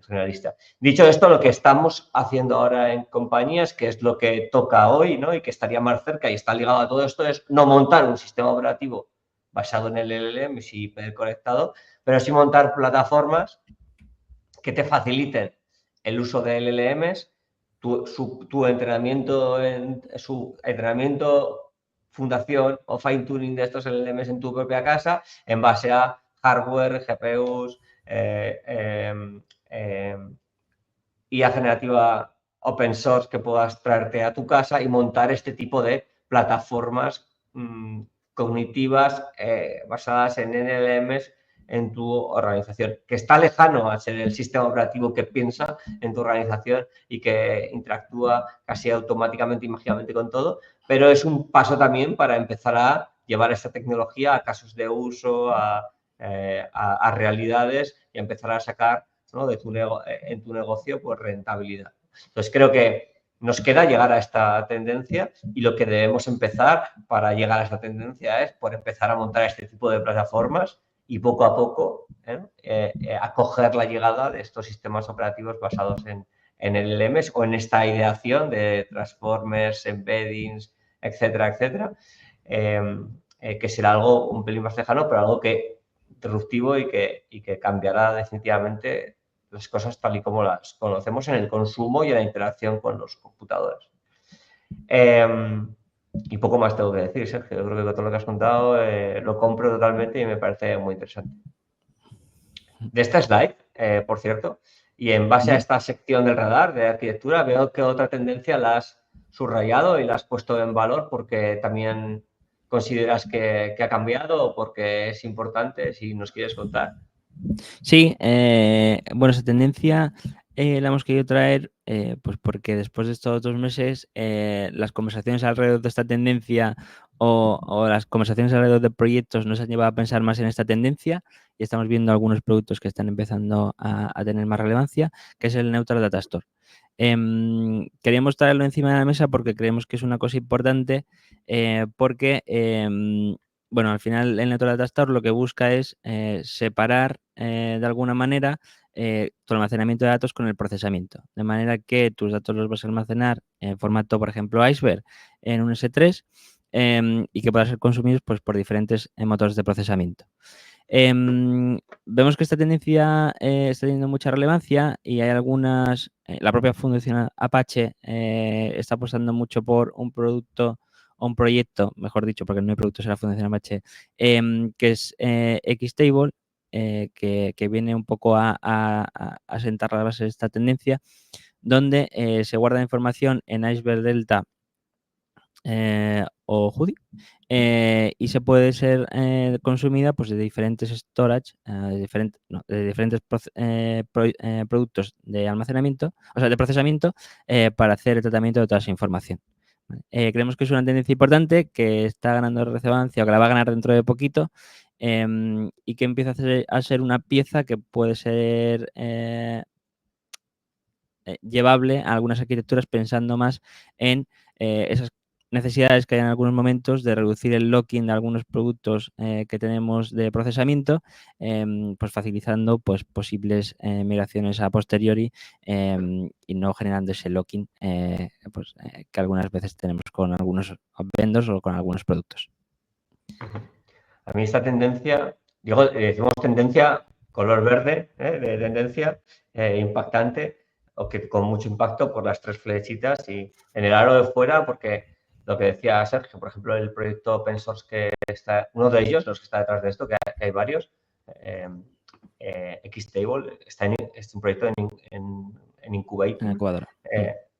generalista. Dicho esto, lo que estamos haciendo ahora en compañías, que es lo que toca hoy, ¿no? Y que estaría más cerca y está ligado a todo esto, es no montar un sistema operativo basado en el LLM y hiperconectado, pero sí montar plataformas que te faciliten el uso de LLMs, su entrenamiento, su entrenamiento, fundación o fine tuning de estos LLMs en tu propia casa en base a hardware, GPUs, IA generativa open source que puedas traerte a tu casa y montar este tipo de plataformas cognitivas basadas en LLMs en tu organización, que está lejano a ser el sistema operativo que piensa en tu organización y que interactúa casi automáticamente y mágicamente con todo, pero es un paso también para empezar a llevar esta tecnología a casos de uso, a realidades y a empezar a sacar, ¿no?, en tu negocio pues rentabilidad. Entonces creo que nos queda llegar a esta tendencia y lo que debemos empezar para llegar a esta tendencia es por empezar a montar este tipo de plataformas y poco a poco acoger la llegada de estos sistemas operativos basados en LLMs o en esta ideación de transformers, embeddings, etcétera, etcétera, que será algo un pelín más lejano, pero algo que disruptivo y que cambiará definitivamente las cosas tal y como las conocemos en el consumo y en la interacción con los computadores. Y poco más tengo que decir, Sergio. Yo creo que todo lo que has contado lo compro totalmente y me parece muy interesante. De esta slide, por cierto, y en base a esta sección del radar de arquitectura, veo que otra tendencia la has subrayado y la has puesto en valor porque también consideras que ha cambiado o porque es importante, si nos quieres contar. Sí, bueno, esa tendencia la hemos querido traer pues porque después de estos 2 meses las conversaciones alrededor de esta tendencia o las conversaciones alrededor de proyectos nos han llevado a pensar más en esta tendencia y estamos viendo algunos productos que están empezando a tener más relevancia, que es el Neutral Data Store. Queríamos traerlo encima de la mesa porque creemos que es una cosa importante porque bueno, al final el Neutral Data Store lo que busca es separar de alguna manera tu almacenamiento de datos con el procesamiento. De manera que tus datos los vas a almacenar en formato, por ejemplo, Iceberg en un S3 y que puedan ser consumidos pues, por diferentes motores de procesamiento. Vemos que esta tendencia está teniendo mucha relevancia y hay algunas, la propia Fundación Apache está apostando mucho por un producto o un proyecto, mejor dicho, porque no hay productos en la Fundación Apache, que es Xtable, que viene un poco a sentar la base de esta tendencia, donde se guarda información en Iceberg Delta o Judy y se puede ser consumida pues de diferentes storage, de diferentes productos de almacenamiento, o sea, de procesamiento para hacer el tratamiento de toda esa información. Creemos que es una tendencia importante que está ganando relevancia o que la va a ganar dentro de poquito y que empieza a ser una pieza que puede ser llevable a algunas arquitecturas pensando más en esas necesidades que hay en algunos momentos de reducir el locking de algunos productos que tenemos de procesamiento, pues facilitando pues, posibles migraciones a posteriori y no generando ese locking pues, que algunas veces tenemos con algunos vendors o con algunos productos. A mí esta tendencia, digo, decimos tendencia color verde, de tendencia impactante, o que con mucho impacto por las 3 flechitas y en el aro de fuera, porque lo que decía Sergio, por ejemplo, el proyecto open source que está, uno de ellos, los que está detrás de esto, que hay varios, Xtable, es un proyecto en Incubator. En Ecuador.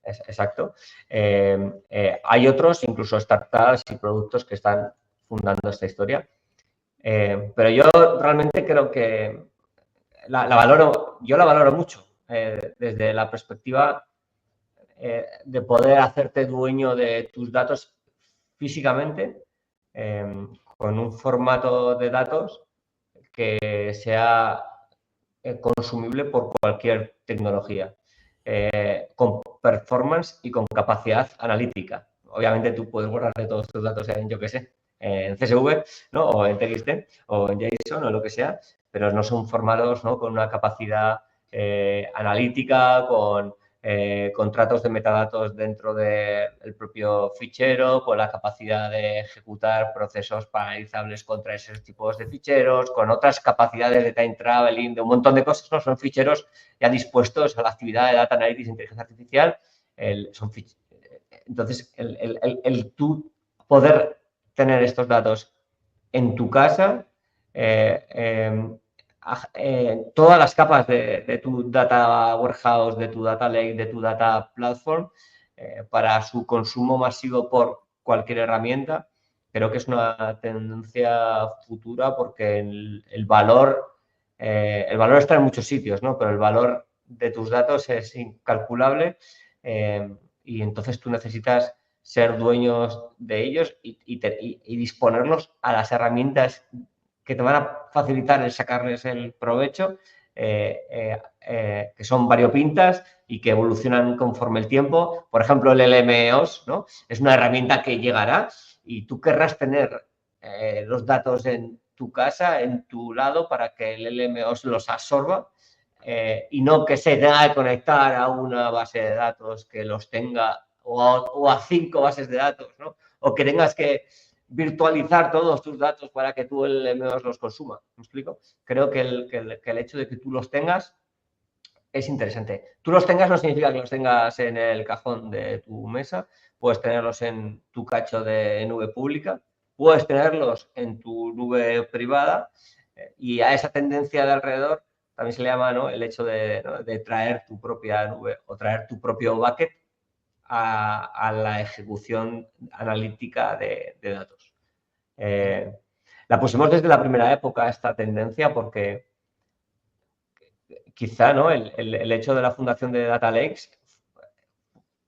Exacto. Hay otros, incluso startups y productos que están fundando esta historia. Pero yo realmente creo que yo la valoro mucho desde la perspectiva de poder hacerte dueño de tus datos físicamente con un formato de datos que sea consumible por cualquier tecnología, con performance y con capacidad analítica. Obviamente tú puedes guardarte todos tus datos en, yo qué sé, en CSV, ¿no? O en TXT o en JSON o lo que sea, pero no son formados, ¿no? Con una capacidad analítica, con contratos de metadatos dentro del propio fichero, con la capacidad de ejecutar procesos paralizables contra esos tipos de ficheros, con otras capacidades de time traveling, de un montón de cosas, ¿no? Son ficheros ya dispuestos a la actividad de Data Analytics e Inteligencia Artificial. Entonces, el tú poder tener estos datos en tu casa, todas las capas de tu data warehouse, de tu data lake, de tu data platform, para su consumo masivo por cualquier herramienta, creo que es una tendencia futura porque el valor está en muchos sitios, ¿no? Pero el valor de tus datos es incalculable y entonces tú necesitas ser dueños de ellos y disponerlos a las herramientas que te van a facilitar el sacarles el provecho, que son variopintas y que evolucionan conforme el tiempo. Por ejemplo, el LMOS, ¿no? Es una herramienta que llegará y tú querrás tener los datos en tu casa, en tu lado, para que el LMOS los absorba y no que se tenga que conectar a una base de datos que los tenga o a 5 bases de datos, ¿no? O que tengas que virtualizar todos tus datos para que tú el LMOS los consuma. ¿Me explico? Creo que el hecho de que tú los tengas es interesante. Tú los tengas no significa que los tengas en el cajón de tu mesa, puedes tenerlos en tu cacho de nube pública, puedes tenerlos en tu nube privada y a esa tendencia de alrededor también se le llama, ¿no? El hecho de traer tu propia nube o traer tu propio bucket a la ejecución analítica de datos. La pusimos desde la primera época esta tendencia porque quizá, ¿no? El hecho de la fundación de Data Lakes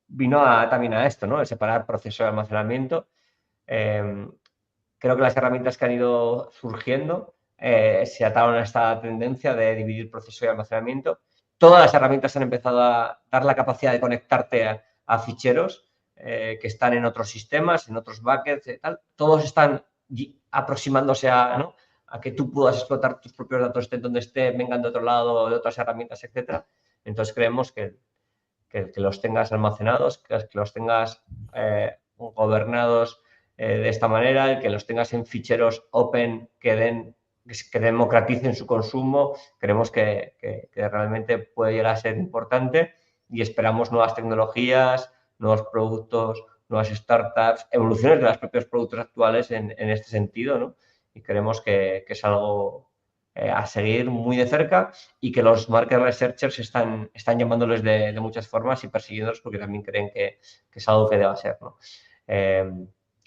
vino también a esto, ¿no? El separar proceso de almacenamiento. Creo que las herramientas que han ido surgiendo se ataron a esta tendencia de dividir proceso y almacenamiento. Todas las herramientas han empezado a dar la capacidad de conectarte a ficheros que están en otros sistemas, en otros buckets y tal. Todos están aproximándose ¿no? a que tú puedas explotar tus propios datos, estén donde estén, vengan de otro lado, de otras herramientas, etcétera. Entonces creemos que los tengas almacenados, que los tengas gobernados de esta manera, que los tengas en ficheros open que democraticen su consumo, creemos que realmente puede llegar a ser importante y esperamos nuevas tecnologías, nuevos productos, nuevas startups, evoluciones de los propios productos actuales en este sentido, ¿no? Y creemos que es algo a seguir muy de cerca y que los market researchers están llamándoles de muchas formas y persiguiéndolos porque también creen que es algo que deba ser, ¿no?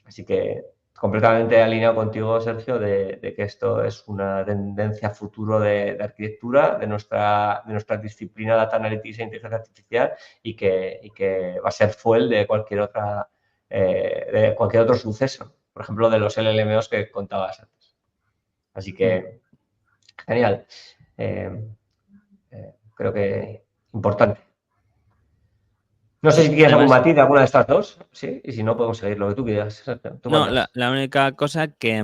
Así que completamente alineado contigo, Sergio, de que esto es una tendencia futuro de arquitectura, de nuestra disciplina Data Analytics e Inteligencia Artificial y que va a ser fuel de cualquier otro suceso. Por ejemplo, de los LLMOs que contabas antes. Así que, genial. Creo que importante. No sé si quieres algún matiz de alguna de estas dos, sí, y si no, podemos seguir lo que tú quieras. No, la única cosa que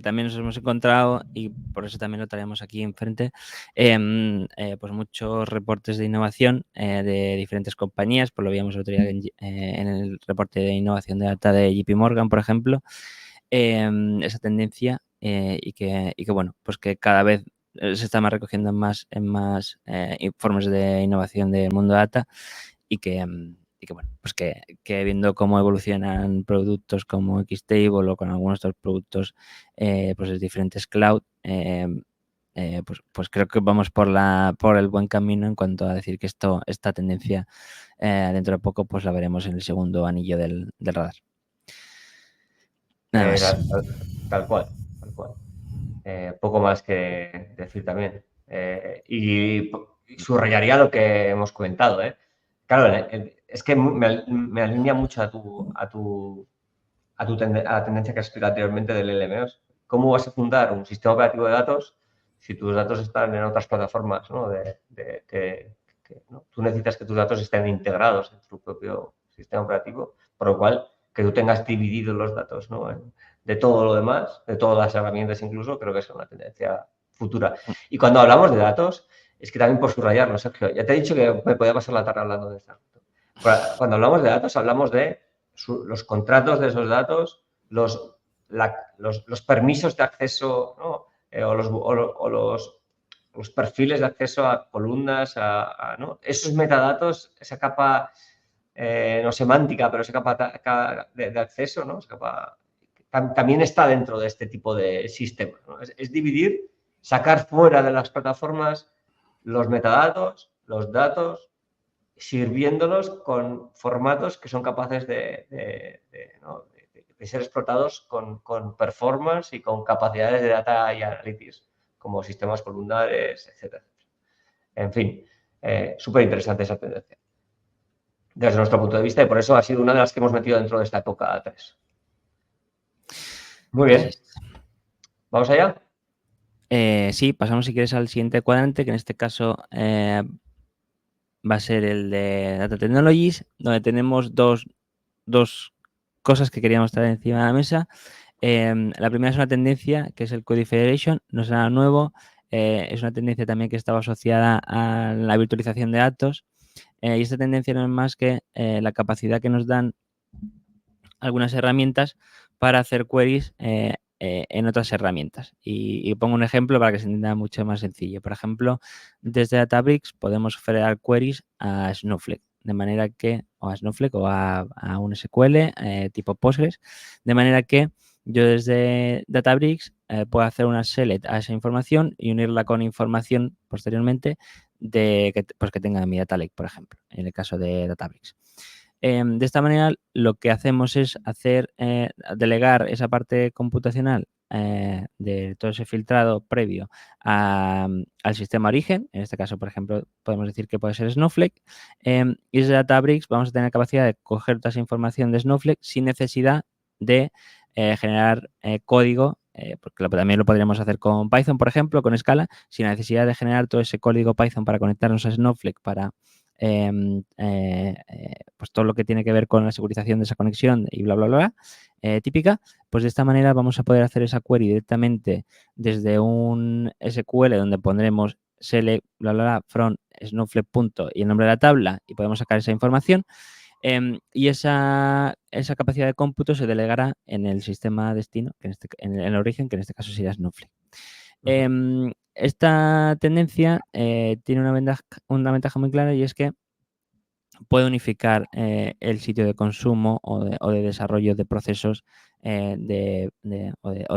también nos hemos encontrado, y por eso también lo traemos aquí enfrente, pues muchos reportes de innovación de diferentes compañías, pues lo veíamos el otro día en el reporte de innovación de data de JP Morgan, por ejemplo, esa tendencia y que bueno, pues que cada vez se está más recogiendo en más informes de innovación del mundo data y que bueno, pues que viendo cómo evolucionan productos como Xtable o con algunos de los productos pues de diferentes cloud, pues creo que vamos por el buen camino en cuanto a decir que esta tendencia dentro de poco pues la veremos en el segundo anillo del radar. Nada más. Tal cual. Poco más que decir también. Y subrayaría lo que hemos comentado. Claro, es que me alinea mucho a la tendencia que has explicado anteriormente del LMOs. ¿Cómo vas a fundar un sistema operativo de datos si tus datos están en otras plataformas? ¿No? ¿No? Tú necesitas que tus datos estén integrados en tu propio sistema operativo, por lo cual que tú tengas divididos los datos, ¿no? De todo lo demás, de todas las herramientas incluso, creo que es una tendencia futura. Y cuando hablamos de datos, es que también por subrayarlo, Sergio, ya te he dicho que me podía pasar la tarde hablando de esto. Cuando hablamos de datos, hablamos de los contratos de esos datos, los permisos de acceso, ¿no? O los perfiles de acceso a columnas, ¿no? Esos metadatos, esa capa no semántica, pero esa capa de acceso, ¿no? Esa capa, también está dentro de este tipo de sistemas, ¿no? Es dividir, sacar fuera de las plataformas los metadatos, los datos, sirviéndolos con formatos que son capaces de ser explotados con performance y con capacidades de data y analytics, como sistemas columnares, etcétera. En fin, súper interesante esa tendencia desde nuestro punto de vista, y por eso ha sido una de las que hemos metido dentro de esta época 3. Muy bien. ¿Vamos allá? Sí, pasamos si quieres al siguiente cuadrante, que en este caso va a ser el de Data Technologies, donde tenemos dos cosas que queríamos traer encima de la mesa. La primera es una tendencia, que es el Code Federation, no es nada nuevo, es una tendencia también que estaba asociada a la virtualización de datos, y esta tendencia no es más que la capacidad que nos dan algunas herramientas para hacer queries en otras herramientas. Y pongo un ejemplo para que se entienda mucho más sencillo. Por ejemplo, desde Databricks podemos crear queries a Snowflake, de manera que, o a Snowflake o a un SQL tipo Postgres, de manera que yo desde Databricks puedo hacer una select a esa información y unirla con información posteriormente pues que tenga mi data lake, por ejemplo, en el caso de Databricks. De esta manera, lo que hacemos es delegar esa parte computacional de todo ese filtrado previo al sistema origen. En este caso, por ejemplo, podemos decir que puede ser Snowflake. Y desde Databricks vamos a tener capacidad de coger toda esa información de Snowflake sin necesidad de generar código, porque también lo podríamos hacer con Python, por ejemplo, con Scala, sin necesidad de generar todo ese código Python para conectarnos a Snowflake para pues todo lo que tiene que ver con la securización de esa conexión y bla, bla, bla, típica, pues de esta manera vamos a poder hacer esa query directamente desde un SQL donde pondremos select, bla, bla, bla, from snowflake punto y el nombre de la tabla y podemos sacar esa información. Y esa capacidad de cómputo se delegará en el sistema destino, que en el origen, que en este caso sería Snowflake. Esta tendencia tiene una ventaja muy clara, y es que puede unificar el sitio de consumo o de desarrollo de procesos o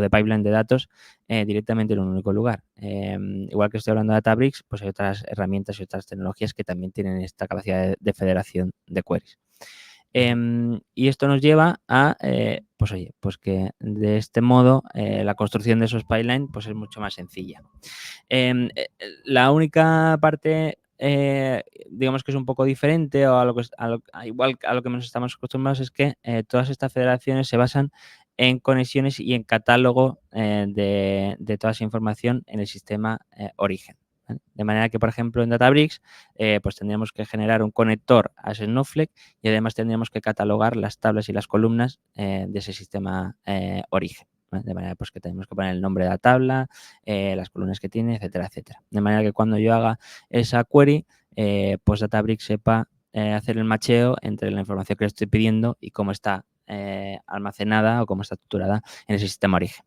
de pipeline de datos directamente en un único lugar. Igual que estoy hablando de Databricks, pues hay otras herramientas y otras tecnologías que también tienen esta capacidad de federación de queries. Y esto nos lleva a, pues que de este modo la construcción de esos pipelines pues es mucho más sencilla. La única parte, digamos que es un poco diferente o igual a lo que nos estamos acostumbrados, es que todas estas federaciones se basan en conexiones y en catálogo de toda esa información en el sistema origen. ¿Vale? De manera que, por ejemplo, en Databricks, pues tendríamos que generar un conector a Snowflake y además tendríamos que catalogar las tablas y las columnas de ese sistema origen. ¿Vale? De manera pues, que tenemos que poner el nombre de la tabla, las columnas que tiene, etcétera, etcétera. De manera que cuando yo haga esa query, pues Databricks sepa hacer el macheo entre la información que le estoy pidiendo y cómo está almacenada o cómo está estructurada en ese sistema origen.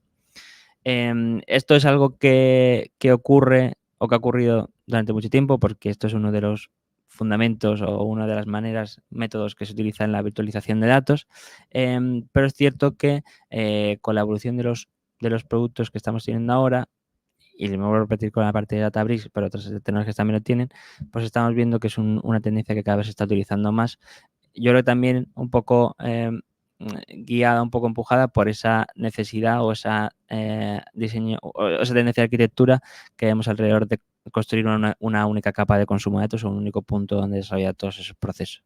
Esto es algo que ocurre o que ha ocurrido durante mucho tiempo, porque esto es uno de los fundamentos o una de las métodos que se utiliza en la virtualización de datos, pero es cierto que con la evolución de los productos que estamos teniendo ahora, y me voy a repetir con la parte de Databricks, pero otras tecnologías también lo tienen, pues estamos viendo que es una tendencia que cada vez se está utilizando más. Yo creo también un poco guiada, un poco empujada por esa necesidad o esa diseño o esa tendencia de arquitectura que vemos alrededor de construir una única capa de consumo de datos o un único punto donde desarrollar todos esos procesos.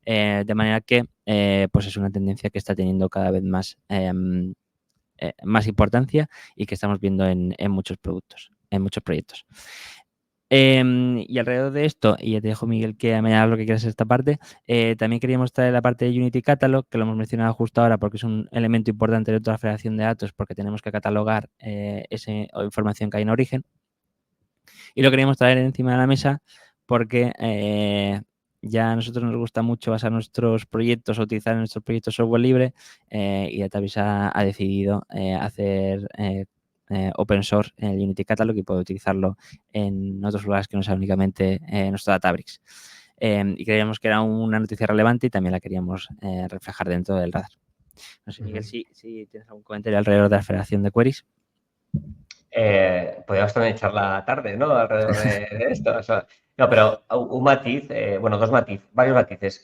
De manera que pues es una tendencia que está teniendo cada vez más importancia y que estamos viendo en muchos productos, en muchos proyectos. Y alrededor de esto, y ya te dejo, Miguel, que me hagas lo que quieras en esta parte, también queríamos traer la parte de Unity Catalog, que lo hemos mencionado justo ahora porque es un elemento importante de toda federación de datos, porque tenemos que catalogar esa información que hay en origen. Y lo queríamos traer encima de la mesa porque ya a nosotros nos gusta mucho basar nuestros proyectos o utilizar en nuestros proyectos software libre, y Database ha decidido hacer open source el Unity Catalog y puede utilizarlo en otros lugares que no sea únicamente nuestro Databricks. Y creíamos que era una noticia relevante y también la queríamos reflejar dentro del radar. No sé, Miguel, si tienes algún comentario alrededor de la Federación de Queries. Podríamos también echar la tarde, ¿no? Alrededor de esto. O sea, no, pero un matiz, bueno, varios matices.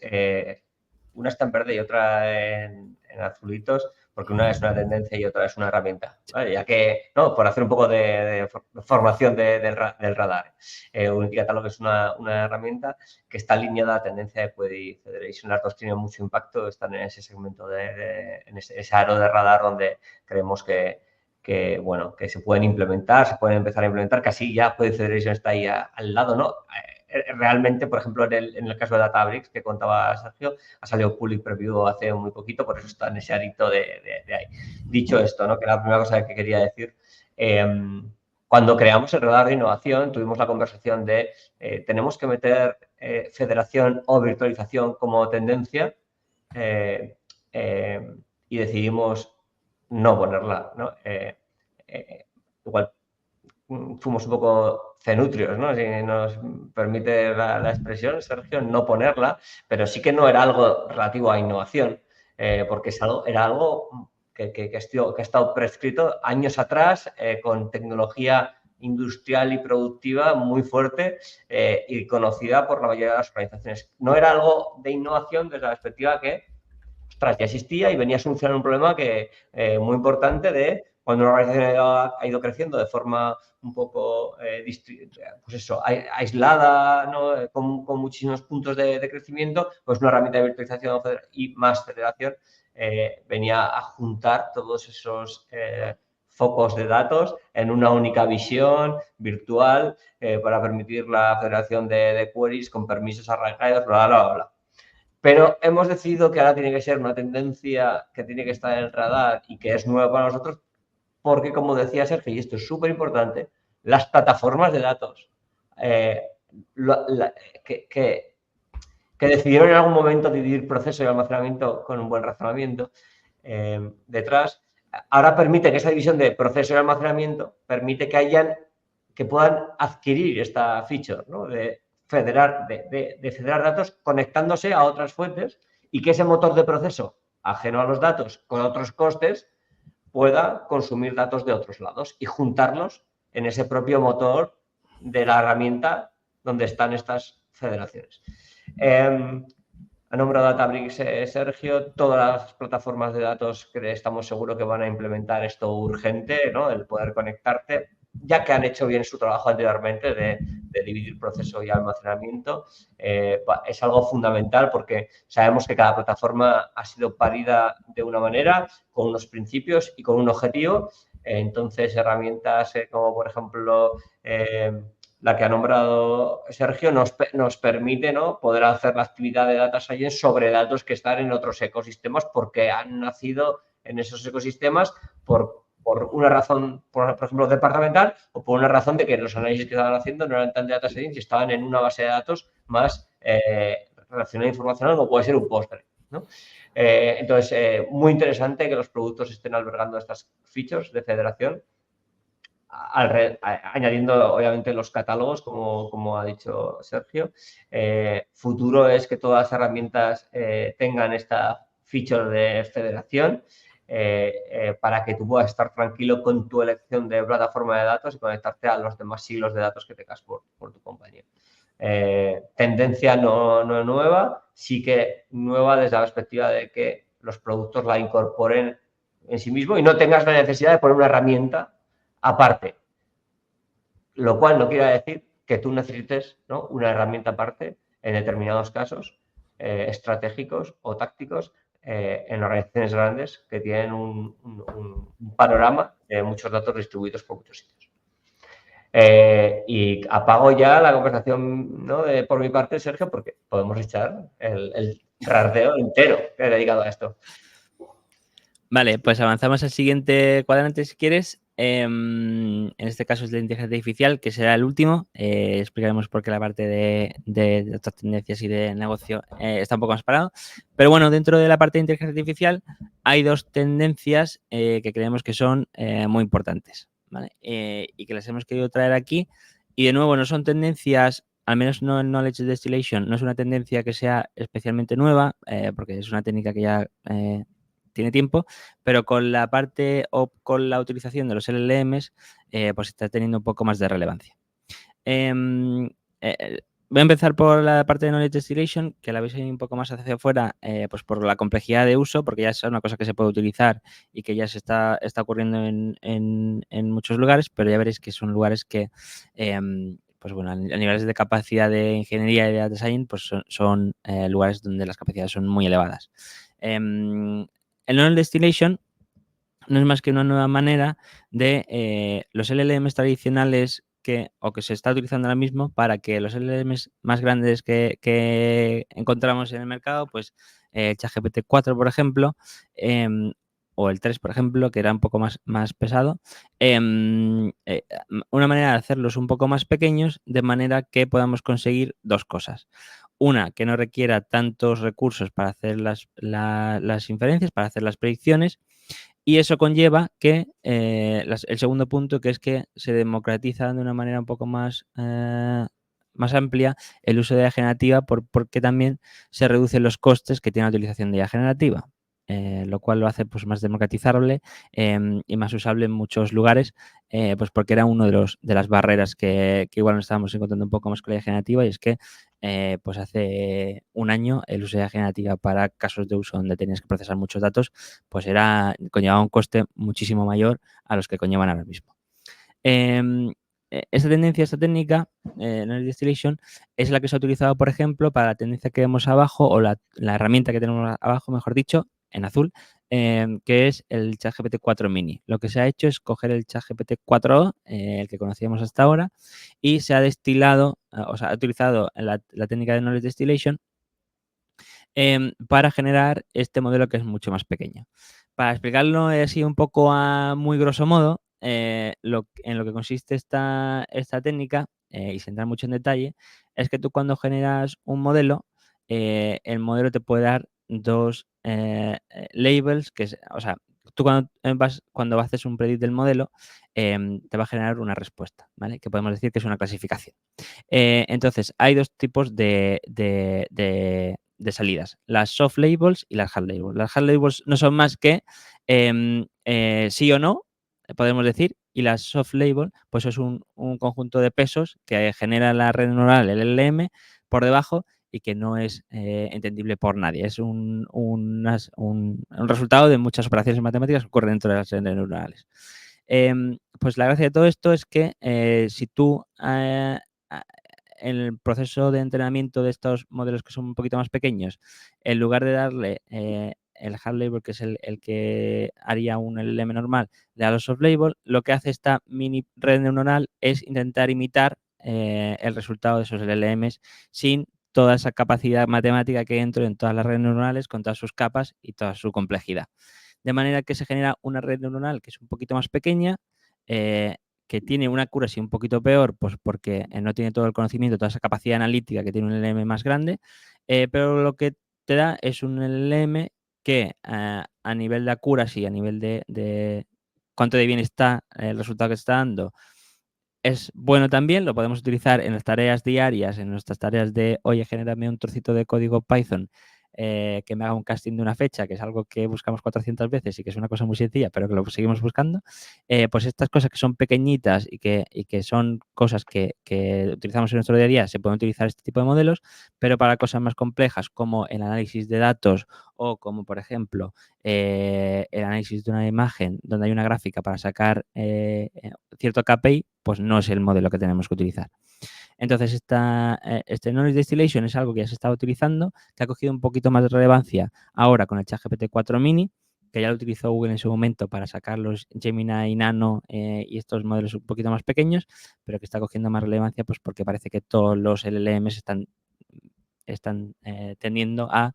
Una está en verde y otra en azulitos, porque una es una tendencia y otra es una herramienta, ¿vale? Ya que, no, por hacer un poco de formación del radar. Unity Catalog es una herramienta que está alineada a la tendencia de Query Federation. Las dos tienen mucho impacto, están en ese segmento, en ese aro de radar donde creemos que se pueden implementar, se pueden empezar a implementar, casi ya Query Federation está ahí al lado, ¿no? Realmente, por ejemplo, en el caso de Databricks, que contaba Sergio, ha salido Public Preview hace muy poquito, por eso está en ese arito de ahí. Dicho esto, ¿no? Que la primera cosa que quería decir, cuando creamos el radar de innovación, tuvimos la conversación de tenemos que meter federación o virtualización como tendencia y decidimos no ponerla, ¿no? Igual fuimos un poco cenutrios, ¿no? Si nos permite la expresión, Sergio, no ponerla, pero sí que no era algo relativo a innovación, porque era algo que ha estado prescrito años atrás con tecnología industrial y productiva muy fuerte y conocida por la mayoría de las organizaciones. No era algo de innovación desde la perspectiva que ostras, ya existía y venía a solucionar un problema muy importante de cuando una organización ha ido creciendo de forma un poco pues eso, aislada, ¿no? con muchísimos puntos de crecimiento, pues una herramienta de virtualización y más federación venía a juntar todos esos focos de datos en una única visión virtual para permitir la federación de queries con permisos arraigados, bla, bla, bla, bla. Pero hemos decidido que ahora tiene que ser una tendencia que tiene que estar en el radar y que es nueva para nosotros porque, como decía Sergio, y esto es súper importante, las plataformas de datos que decidieron en algún momento dividir proceso y almacenamiento con un buen razonamiento detrás, ahora permite que esa división de proceso y almacenamiento permite que puedan adquirir esta feature, ¿no? de federar datos conectándose a otras fuentes y que ese motor de proceso ajeno a los datos con otros costes pueda consumir datos de otros lados y juntarlos en ese propio motor de la herramienta donde están estas federaciones. Ha nombrado Databricks Sergio, todas las plataformas de datos que estamos seguros que van a implementar esto urgente, ¿no? El poder conectarte, ya que han hecho bien su trabajo anteriormente de dividir proceso y almacenamiento, es algo fundamental porque sabemos que cada plataforma ha sido parida de una manera, con unos principios y con un objetivo. Entonces, herramientas como, por ejemplo, la que ha nombrado Sergio, nos permite, ¿no? poder hacer la actividad de data science sobre datos que están en otros ecosistemas porque han nacido en esos ecosistemas por una razón, por ejemplo, departamental o por una razón de que los análisis que estaban haciendo no eran tan de data science y estaban en una base de datos más relacionada informacional como puede ser un Postgre, ¿no? Entonces, muy interesante que los productos estén albergando estas features de federación, añadiendo obviamente los catálogos, como ha dicho Sergio. Futuro es que todas las herramientas tengan esta feature de federación para que tú puedas estar tranquilo con tu elección de plataforma de datos y conectarte a los demás silos de datos que tengas por tu compañía. Tendencia no nueva, sí que nueva desde la perspectiva de que los productos la incorporen en sí mismo y no tengas la necesidad de poner una herramienta aparte, lo cual no quiere decir que tú necesites, ¿no? una herramienta aparte en determinados casos estratégicos o tácticos en organizaciones grandes que tienen un panorama de muchos datos distribuidos por muchos sitios. Y apago ya la conversación, ¿no? Por mi parte, Sergio, porque podemos echar el rardeo entero que he dedicado a esto. Vale, pues avanzamos al siguiente cuadrante si quieres. En este caso es de inteligencia artificial, que será el último. Explicaremos por qué la parte de otras tendencias y de negocio está un poco más parado. Pero bueno, dentro de la parte de inteligencia artificial hay dos tendencias que creemos que son muy importantes, ¿vale? Y que las hemos querido traer aquí. Y de nuevo, no son tendencias, al menos no en Knowledge Distillation, no es una tendencia que sea especialmente nueva, porque es una técnica que ya tiene tiempo, pero con la parte o con la utilización de los LLMs, pues está teniendo un poco más de relevancia. Voy a empezar por la parte de Knowledge Distillation, que la veis ahí un poco más hacia afuera, pues por la complejidad de uso, porque ya es una cosa que se puede utilizar y que ya se está ocurriendo en muchos lugares, pero ya veréis que son lugares que, pues bueno, a niveles de capacidad de ingeniería y de data science, pues son lugares donde las capacidades son muy elevadas. El Knowledge Distillation no es más que una nueva manera de los LLMs tradicionales que se está utilizando ahora mismo para que los LLMs más grandes que encontramos en el mercado, pues ChatGPT 4, por ejemplo, o el 3, por ejemplo, que era un poco más pesado, una manera de hacerlos un poco más pequeños de manera que podamos conseguir dos cosas. Una, que no requiera tantos recursos para hacer las inferencias, para hacer las predicciones, y eso conlleva que el segundo punto, que es que se democratiza de una manera un poco más amplia el uso de IA generativa porque también se reducen los costes que tiene la utilización de IA generativa. Lo cual lo hace pues, más democratizable y más usable en muchos lugares, pues porque era uno de las barreras que igual nos estábamos encontrando un poco más con la IA generativa, y es que pues hace un año el uso de IA generativa para casos de uso donde tenías que procesar muchos datos, pues conllevaba un coste muchísimo mayor a los que conllevan ahora mismo. Esta tendencia, esta técnica, Knowledge Distillation, es la que se ha utilizado, por ejemplo, para la tendencia que vemos abajo, o la herramienta que tenemos abajo, mejor dicho, en azul, que es el ChatGPT 4 Mini. Lo que se ha hecho es coger el ChatGPT 4o, el que conocíamos hasta ahora, y se ha destilado, o sea, ha utilizado la técnica de Knowledge Distillation para generar este modelo que es mucho más pequeño. Para explicarlo así un poco a muy grosso modo, en lo que consiste esta técnica, y sin entrar mucho en detalle, es que tú cuando generas un modelo, el modelo te puede dar dos labels, o sea, tú cuando haces un predict del modelo, te va a generar una respuesta, ¿vale? Que podemos decir que es una clasificación. Entonces, hay dos tipos de salidas, las soft labels y las hard labels. Las hard labels no son más que sí o no, podemos decir, y las soft label, pues es un conjunto de pesos que genera la red neuronal, el LLM, por debajo, y que no es entendible por nadie. Es un resultado de muchas operaciones matemáticas que ocurren dentro de las redes neuronales. Pues la gracia de todo esto es que si tú en el proceso de entrenamiento de estos modelos que son un poquito más pequeños, en lugar de darle el hard label, que es el que haría un LLM normal, le da los soft label, lo que hace esta mini red neuronal es intentar imitar el resultado de esos LLMs sin toda esa capacidad matemática que hay dentro en todas las redes neuronales, con todas sus capas y toda su complejidad. De manera que se genera una red neuronal que es un poquito más pequeña, que tiene una accuracy un poquito peor, pues porque no tiene todo el conocimiento, toda esa capacidad analítica que tiene un LLM más grande, pero lo que te da es un LLM que a nivel de accuracy, a nivel de cuánto de bien está el resultado que está dando, es bueno también, lo podemos utilizar en las tareas diarias, en nuestras tareas de, oye, genérame un trocito de código Python que me haga un casting de una fecha, que es algo que buscamos 400 veces y que es una cosa muy sencilla, pero que lo seguimos buscando. Pues estas cosas que son pequeñitas y que son cosas que utilizamos en nuestro día a día, se pueden utilizar este tipo de modelos, pero para cosas más complejas como el análisis de datos o como, por ejemplo, el análisis de una imagen donde hay una gráfica para sacar cierto KPI, pues no es el modelo que tenemos que utilizar. Entonces, este Knowledge Distillation es algo que ya se estaba utilizando, que ha cogido un poquito más de relevancia ahora con el ChatGPT 4 Mini, que ya lo utilizó Google en su momento para sacar los Gemini Nano y estos modelos un poquito más pequeños, pero que está cogiendo más relevancia pues porque parece que todos los LLMs están tendiendo a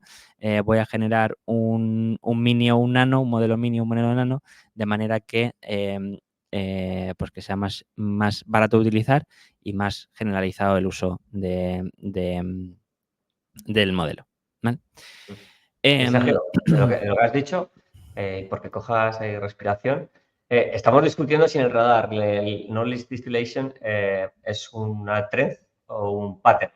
voy a generar un mini o un nano, un modelo mini o un modelo nano, de manera que pues que sea más barato de utilizar y más generalizado el uso del modelo. ¿Vale? Sergio, de lo que has dicho, porque cojas respiración, estamos discutiendo si en el radar el knowledge distillation es una trend o un pattern.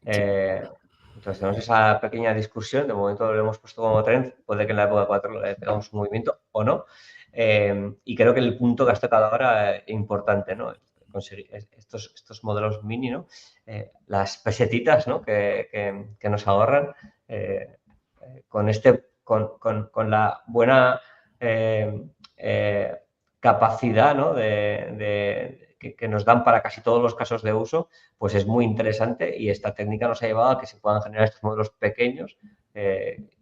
Entonces tenemos esa pequeña discusión, de momento lo hemos puesto como trend, puede que en la época 4 le tengamos un movimiento o no, y creo que el punto que has tocado ahora es importante, ¿no? Conseguir estos modelos mini, ¿no? Las pesetitas, ¿no? que nos ahorran con la buena capacidad, ¿no? que nos dan para casi todos los casos de uso, pues es muy interesante y esta técnica nos ha llevado a que se puedan generar estos modelos pequeños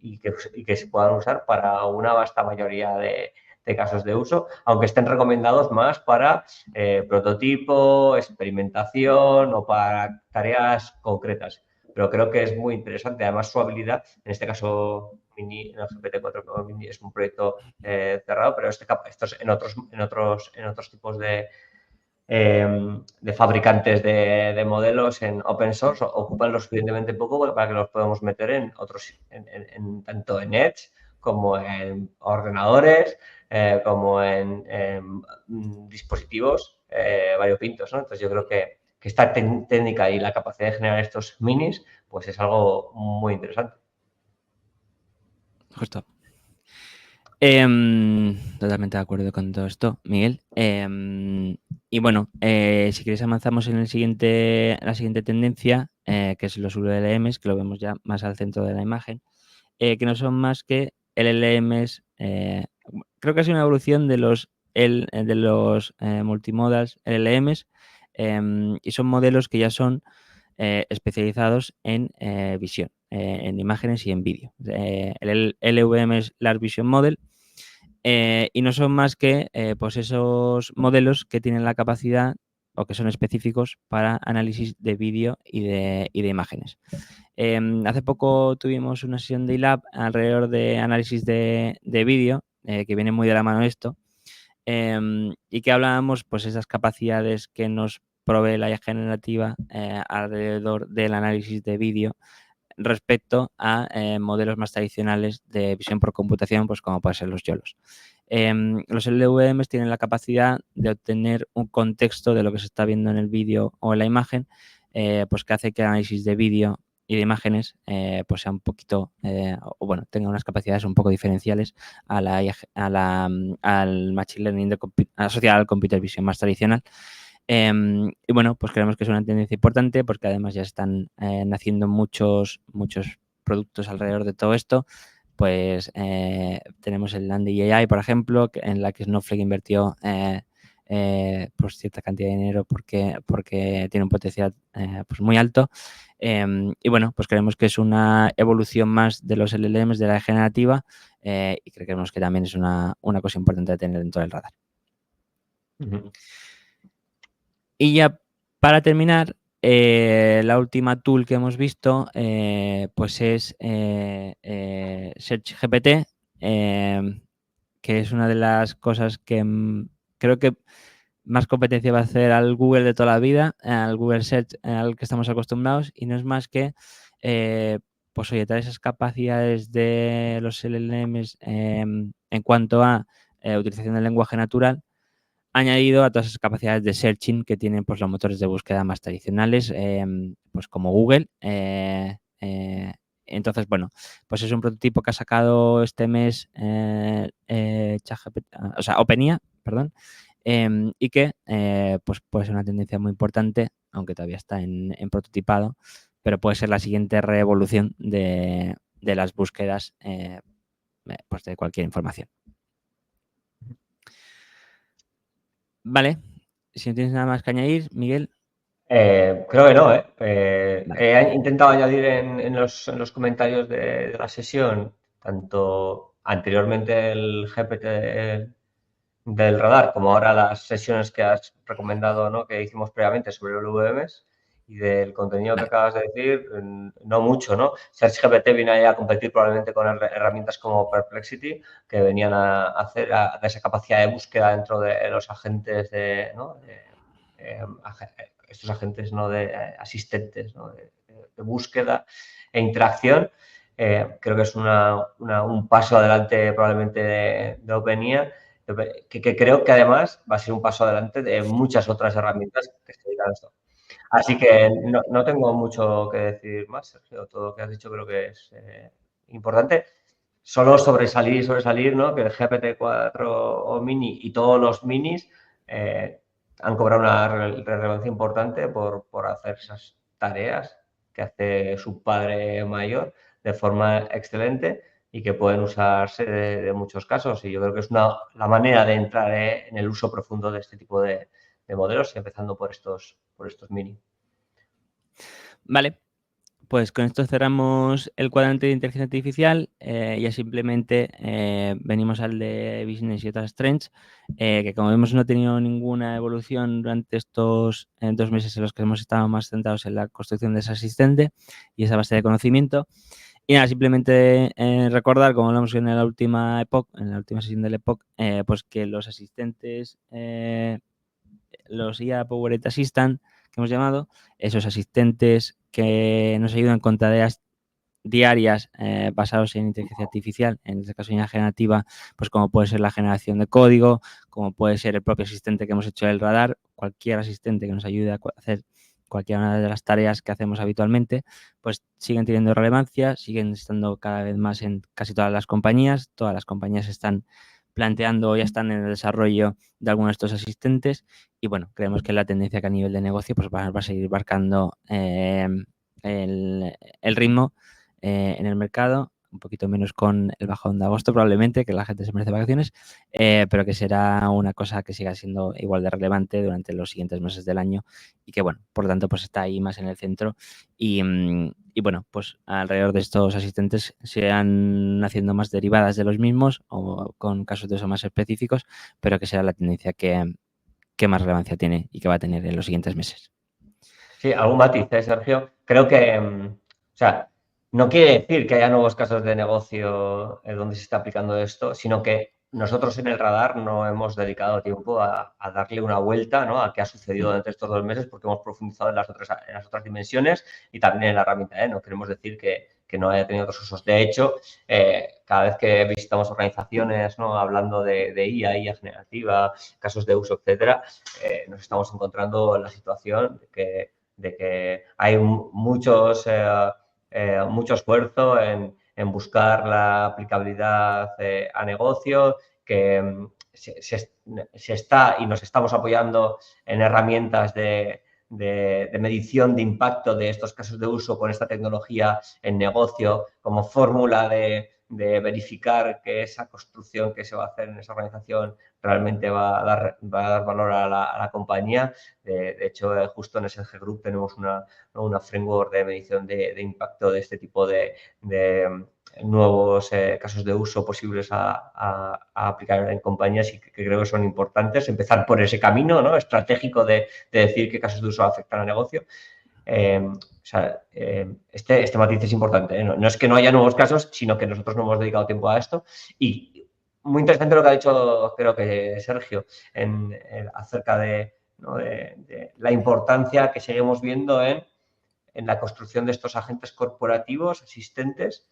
y que se puedan usar para una vasta mayoría de casos de uso, aunque estén recomendados más para prototipo, experimentación o para tareas concretas. Pero creo que es muy interesante. Además, su habilidad, en este caso, Mini, en el GPT-4 Mini es un proyecto cerrado, pero estos en otros tipos de fabricantes de modelos en open source ocupan lo suficientemente poco para que los podamos meter en otros, tanto en Edge como en ordenadores, como en dispositivos variopintos, ¿no? Entonces yo creo que esta técnica y la capacidad de generar estos minis, pues es algo muy interesante. Justo. Totalmente de acuerdo con todo esto, Miguel. Y bueno, si quieres avanzamos en la siguiente tendencia, que es los LLMs, que lo vemos ya más al centro de la imagen, que no son más que LLMs. Creo que es una evolución de los multimodals LLMs, y son modelos que ya son especializados en visión, en imágenes y en vídeo. El LVM es Large Vision Model, y no son más que pues esos modelos que tienen la capacidad o que son específicos para análisis de vídeo y de imágenes. Hace poco tuvimos una sesión de iLab alrededor de análisis de vídeo, que viene muy de la mano esto, y que hablábamos pues esas capacidades que nos provee la IA generativa alrededor del análisis de vídeo respecto a modelos más tradicionales de visión por computación, pues como pueden ser los YOLOs. Los LVMs tienen la capacidad de obtener un contexto de lo que se está viendo en el vídeo o en la imagen, pues que hace que el análisis de vídeo y de imágenes pues sea un poquito, o bueno, tenga unas capacidades un poco diferenciales al Machine Learning asociado al Computer Vision más tradicional. Y bueno, pues creemos que es una tendencia importante porque además ya están naciendo muchos productos alrededor de todo esto. Pues tenemos el Landy AI, por ejemplo, en la que Snowflake invirtió pues cierta cantidad de dinero porque tiene un potencial pues muy alto. Y bueno, pues creemos que es una evolución más de los LLMs de la generativa, y creemos que también es una cosa importante de tener dentro del radar. Y ya para terminar, la última tool que hemos visto pues es SearchGPT, que es una de las cosas que creo que más competencia va a hacer al Google de toda la vida, al Google Search al que estamos acostumbrados, y no es más que pues oye, traer esas capacidades de los LLMs en cuanto a utilización del lenguaje natural, añadido a todas esas capacidades de searching que tienen pues, los motores de búsqueda más tradicionales, pues como Google. Entonces, bueno, pues es un prototipo que ha sacado este mes o sea, OpenAI, perdón, y que pues puede ser una tendencia muy importante, aunque todavía está en prototipado, pero puede ser la siguiente revolución de las búsquedas pues de cualquier información. Vale, si no tienes nada más que añadir, Miguel. Creo que no, ¿eh? Vale. He intentado añadir en los comentarios de la sesión tanto anteriormente el GPT del radar, como ahora las sesiones que has recomendado, ¿no? Que hicimos previamente sobre LVMs y del contenido que acabas de decir, no mucho, ¿no? SearchGPT viene ahí a competir probablemente con herramientas como Perplexity, que venían a hacer esa capacidad de búsqueda dentro de los agentes de, ¿no? Estos agentes, ¿no? De asistentes, ¿no? De búsqueda e interacción. Creo que es un paso adelante probablemente de OpenAI, que creo que además va a ser un paso adelante de muchas otras herramientas que se dedican a esto. Así que no tengo mucho que decir más, Sergio. Todo lo que has dicho creo que es importante. Solo sobresalir, ¿no? Que el GPT-4 o Mini y todos los minis han cobrado una relevancia importante por hacer esas tareas que hace su padre mayor de forma excelente y que pueden usarse de muchos casos. Y yo creo que es la manera de entrar en el uso profundo de este tipo de modelos, empezando por estos mini. Vale, pues con esto cerramos el cuadrante de inteligencia artificial. Ya simplemente venimos al de business y otras trends, que como vemos no ha tenido ninguna evolución durante estos 2 meses en los que hemos estado más centrados en la construcción de ese asistente y esa base de conocimiento. Y nada, simplemente recordar, como hablamos en la última sesión del EPOC, pues que los asistentes, los IA Powered Assistant, que hemos llamado, esos asistentes que nos ayudan con tareas diarias basados en inteligencia artificial, en este caso ya generativa, pues como puede ser la generación de código, como puede ser el propio asistente que hemos hecho del radar, cualquier asistente que nos ayude a hacer cualquiera de las tareas que hacemos habitualmente, pues siguen teniendo relevancia, siguen estando cada vez más en casi todas las compañías están planteando o ya están en el desarrollo de algunos de estos asistentes y bueno, creemos que la tendencia que a nivel de negocio pues va a seguir marcando el ritmo en el mercado, un poquito menos con el bajón de agosto probablemente, que la gente se merece vacaciones, pero que será una cosa que siga siendo igual de relevante durante los siguientes meses del año y que, bueno, por lo tanto, pues está ahí más en el centro y bueno, pues alrededor de estos asistentes se han haciendo más derivadas de los mismos o con casos de uso más específicos, pero que será la tendencia que más relevancia tiene y que va a tener en los siguientes meses. Sí, algún matiz, Sergio. Creo que, o sea, no quiere decir que haya nuevos casos de negocio donde se está aplicando esto, sino que nosotros en el radar no hemos dedicado tiempo a darle una vuelta, ¿no? A qué ha sucedido durante estos 2 meses porque hemos profundizado en las otras dimensiones y también en la herramienta. No queremos decir que no haya tenido otros usos. De hecho, cada vez que visitamos organizaciones, ¿no? Hablando de IA generativa, casos de uso, etcétera, nos estamos encontrando en la situación de que hay mucho esfuerzo en buscar la aplicabilidad a negocio, que se está y nos estamos apoyando en herramientas de medición de impacto de estos casos de uso con esta tecnología en negocio como fórmula de verificar que esa construcción que se va a hacer en esa organización realmente va a dar valor a la compañía. De hecho, justo en SG Group tenemos una framework de medición de impacto de este tipo de nuevos casos de uso posibles a aplicar en compañías y que creo que son importantes. Empezar por ese camino, ¿no? Estratégico de decir qué casos de uso afectan al negocio. Este matiz es importante. No es que no haya nuevos casos, sino que nosotros no hemos dedicado tiempo a esto. Y muy interesante lo que ha dicho, creo que Sergio, acerca de la importancia que seguimos viendo en la construcción de estos agentes corporativos, asistentes,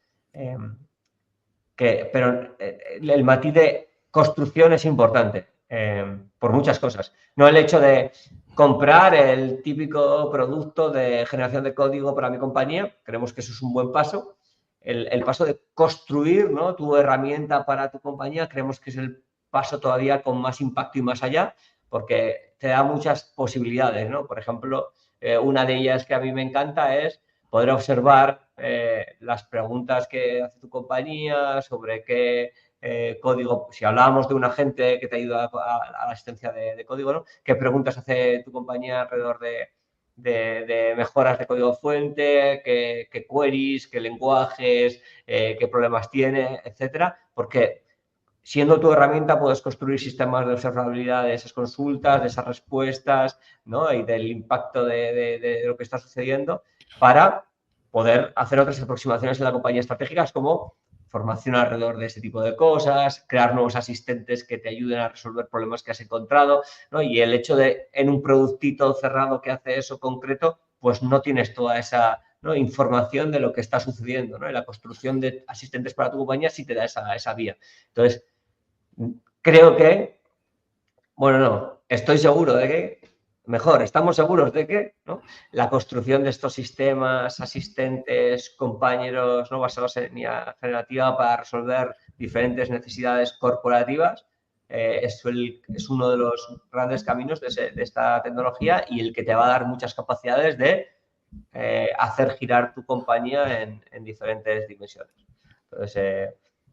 pero el matiz de construcción es importante por muchas cosas. No el hecho de comprar el típico producto de generación de código para mi compañía, creemos que eso es un buen paso. El paso de construir, ¿no? Tu herramienta para tu compañía, creemos que es el paso todavía con más impacto y más allá, porque te da muchas posibilidades, ¿no? Por ejemplo, una de ellas que a mí me encanta es poder observar las preguntas que hace tu compañía sobre qué código, si hablábamos de un agente que te ayuda a la asistencia de código, ¿no? ¿Qué preguntas hace tu compañía alrededor de mejoras de código fuente, qué queries, qué lenguajes, qué problemas tiene, etcétera, porque siendo tu herramienta puedes construir sistemas de observabilidad de esas consultas, de esas respuestas, ¿no? Y del impacto de lo que está sucediendo para poder hacer otras aproximaciones en la compañía estratégicas como formación alrededor de ese tipo de cosas, crear nuevos asistentes que te ayuden a resolver problemas que has encontrado, ¿no? Y el hecho de en un productito cerrado que hace eso concreto, pues no tienes toda esa, ¿no?, información de lo que está sucediendo, ¿no? Y la construcción de asistentes para tu compañía sí te da esa vía. Entonces, creo que, bueno, no, estoy seguro de que, estamos seguros de que, ¿no?, la construcción de estos sistemas, asistentes, compañeros, ¿no?, basados en IA generativa para resolver diferentes necesidades corporativas, es uno de los grandes caminos de esta tecnología y el que te va a dar muchas capacidades de hacer girar tu compañía en diferentes dimensiones. Entonces,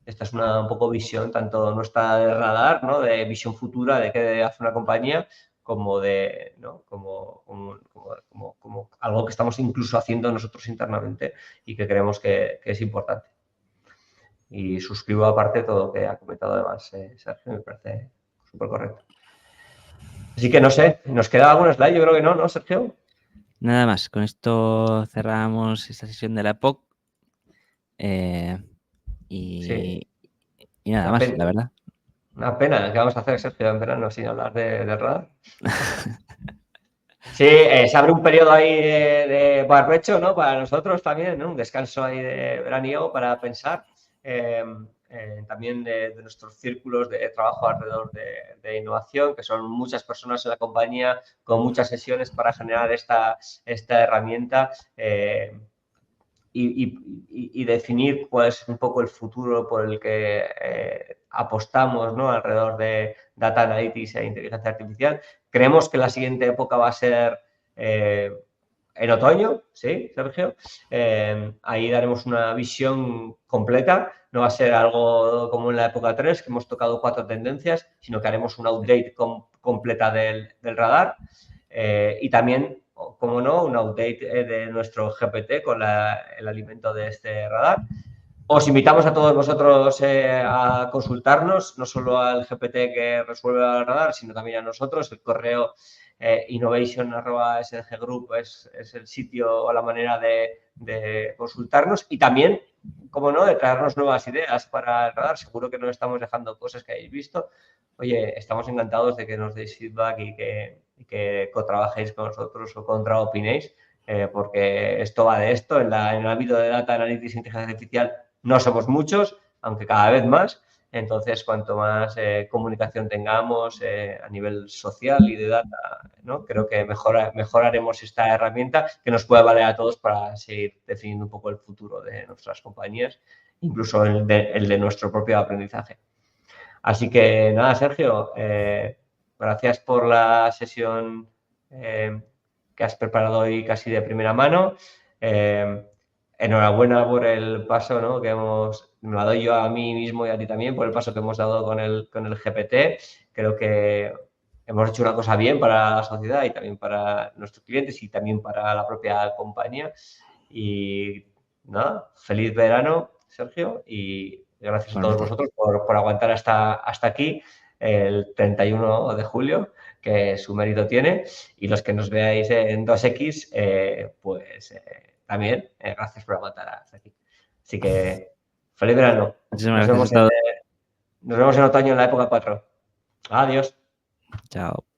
esta es un poco visión, tanto nuestra de radar, ¿no?, de visión futura de qué hace una compañía, como de, ¿no?, como algo que estamos incluso haciendo nosotros internamente y que creemos que es importante. Y suscribo aparte todo lo que ha comentado además Sergio, me parece súper correcto. Así que no sé, ¿nos queda algún slide? Yo creo que no, ¿no, Sergio? Nada más, con esto cerramos esta sesión de la POC. Y nada más, la verdad. Una pena. ¿Qué vamos a hacer, Sergio, en verano sin hablar de radar? Sí, se abre un periodo ahí de barbecho, ¿no? Para nosotros también, ¿no? Un descanso ahí de veraniego para pensar. También de nuestros círculos de trabajo alrededor de innovación, que son muchas personas en la compañía con muchas sesiones para generar esta herramienta. Y definir cuál es un poco el futuro por el que apostamos, ¿no?, alrededor de Data Analytics e inteligencia artificial. Creemos que la siguiente época va a ser en otoño, ¿sí, Sergio? Ahí daremos una visión completa. No va a ser algo como en la época 3, que hemos tocado 4 tendencias, sino que haremos una update completa del radar. Y también, como no, un update de nuestro GPT con el alimento de este radar. Os invitamos a todos vosotros a consultarnos, no solo al GPT que resuelve el radar, sino también a nosotros. El correo innovation@sdggroup es el sitio o la manera de consultarnos y también, como no, de traernos nuevas ideas para el radar. Seguro que no estamos dejando cosas que hayáis visto. Oye, estamos encantados de que nos deis feedback y que co-trabajéis con nosotros o contraopinéis, porque esto va de esto. En el ámbito de Data Analytics e Inteligencia Artificial no somos muchos, aunque cada vez más. Entonces, cuanto más comunicación tengamos a nivel social y de data, ¿no?, creo que mejoraremos esta herramienta que nos puede valer a todos para seguir definiendo un poco el futuro de nuestras compañías, incluso el de nuestro propio aprendizaje. Así que nada, Sergio, gracias por la sesión que has preparado hoy casi de primera mano. Enhorabuena por el paso, ¿no?, que me lo doy yo a mí mismo y a ti también, por el paso que hemos dado con el GPT. Creo que hemos hecho una cosa bien para la sociedad y también para nuestros clientes y también para la propia compañía. Y nada, feliz verano, Sergio, y gracias a todos vosotros por aguantar hasta aquí, el 31 de julio, que su mérito tiene. Y los que nos veáis en 2X, pues también gracias por aguantar hasta aquí. Así que feliz verano. Muchísimas gracias a todos. Nos vemos en otoño en la época 4. Adiós. Chao.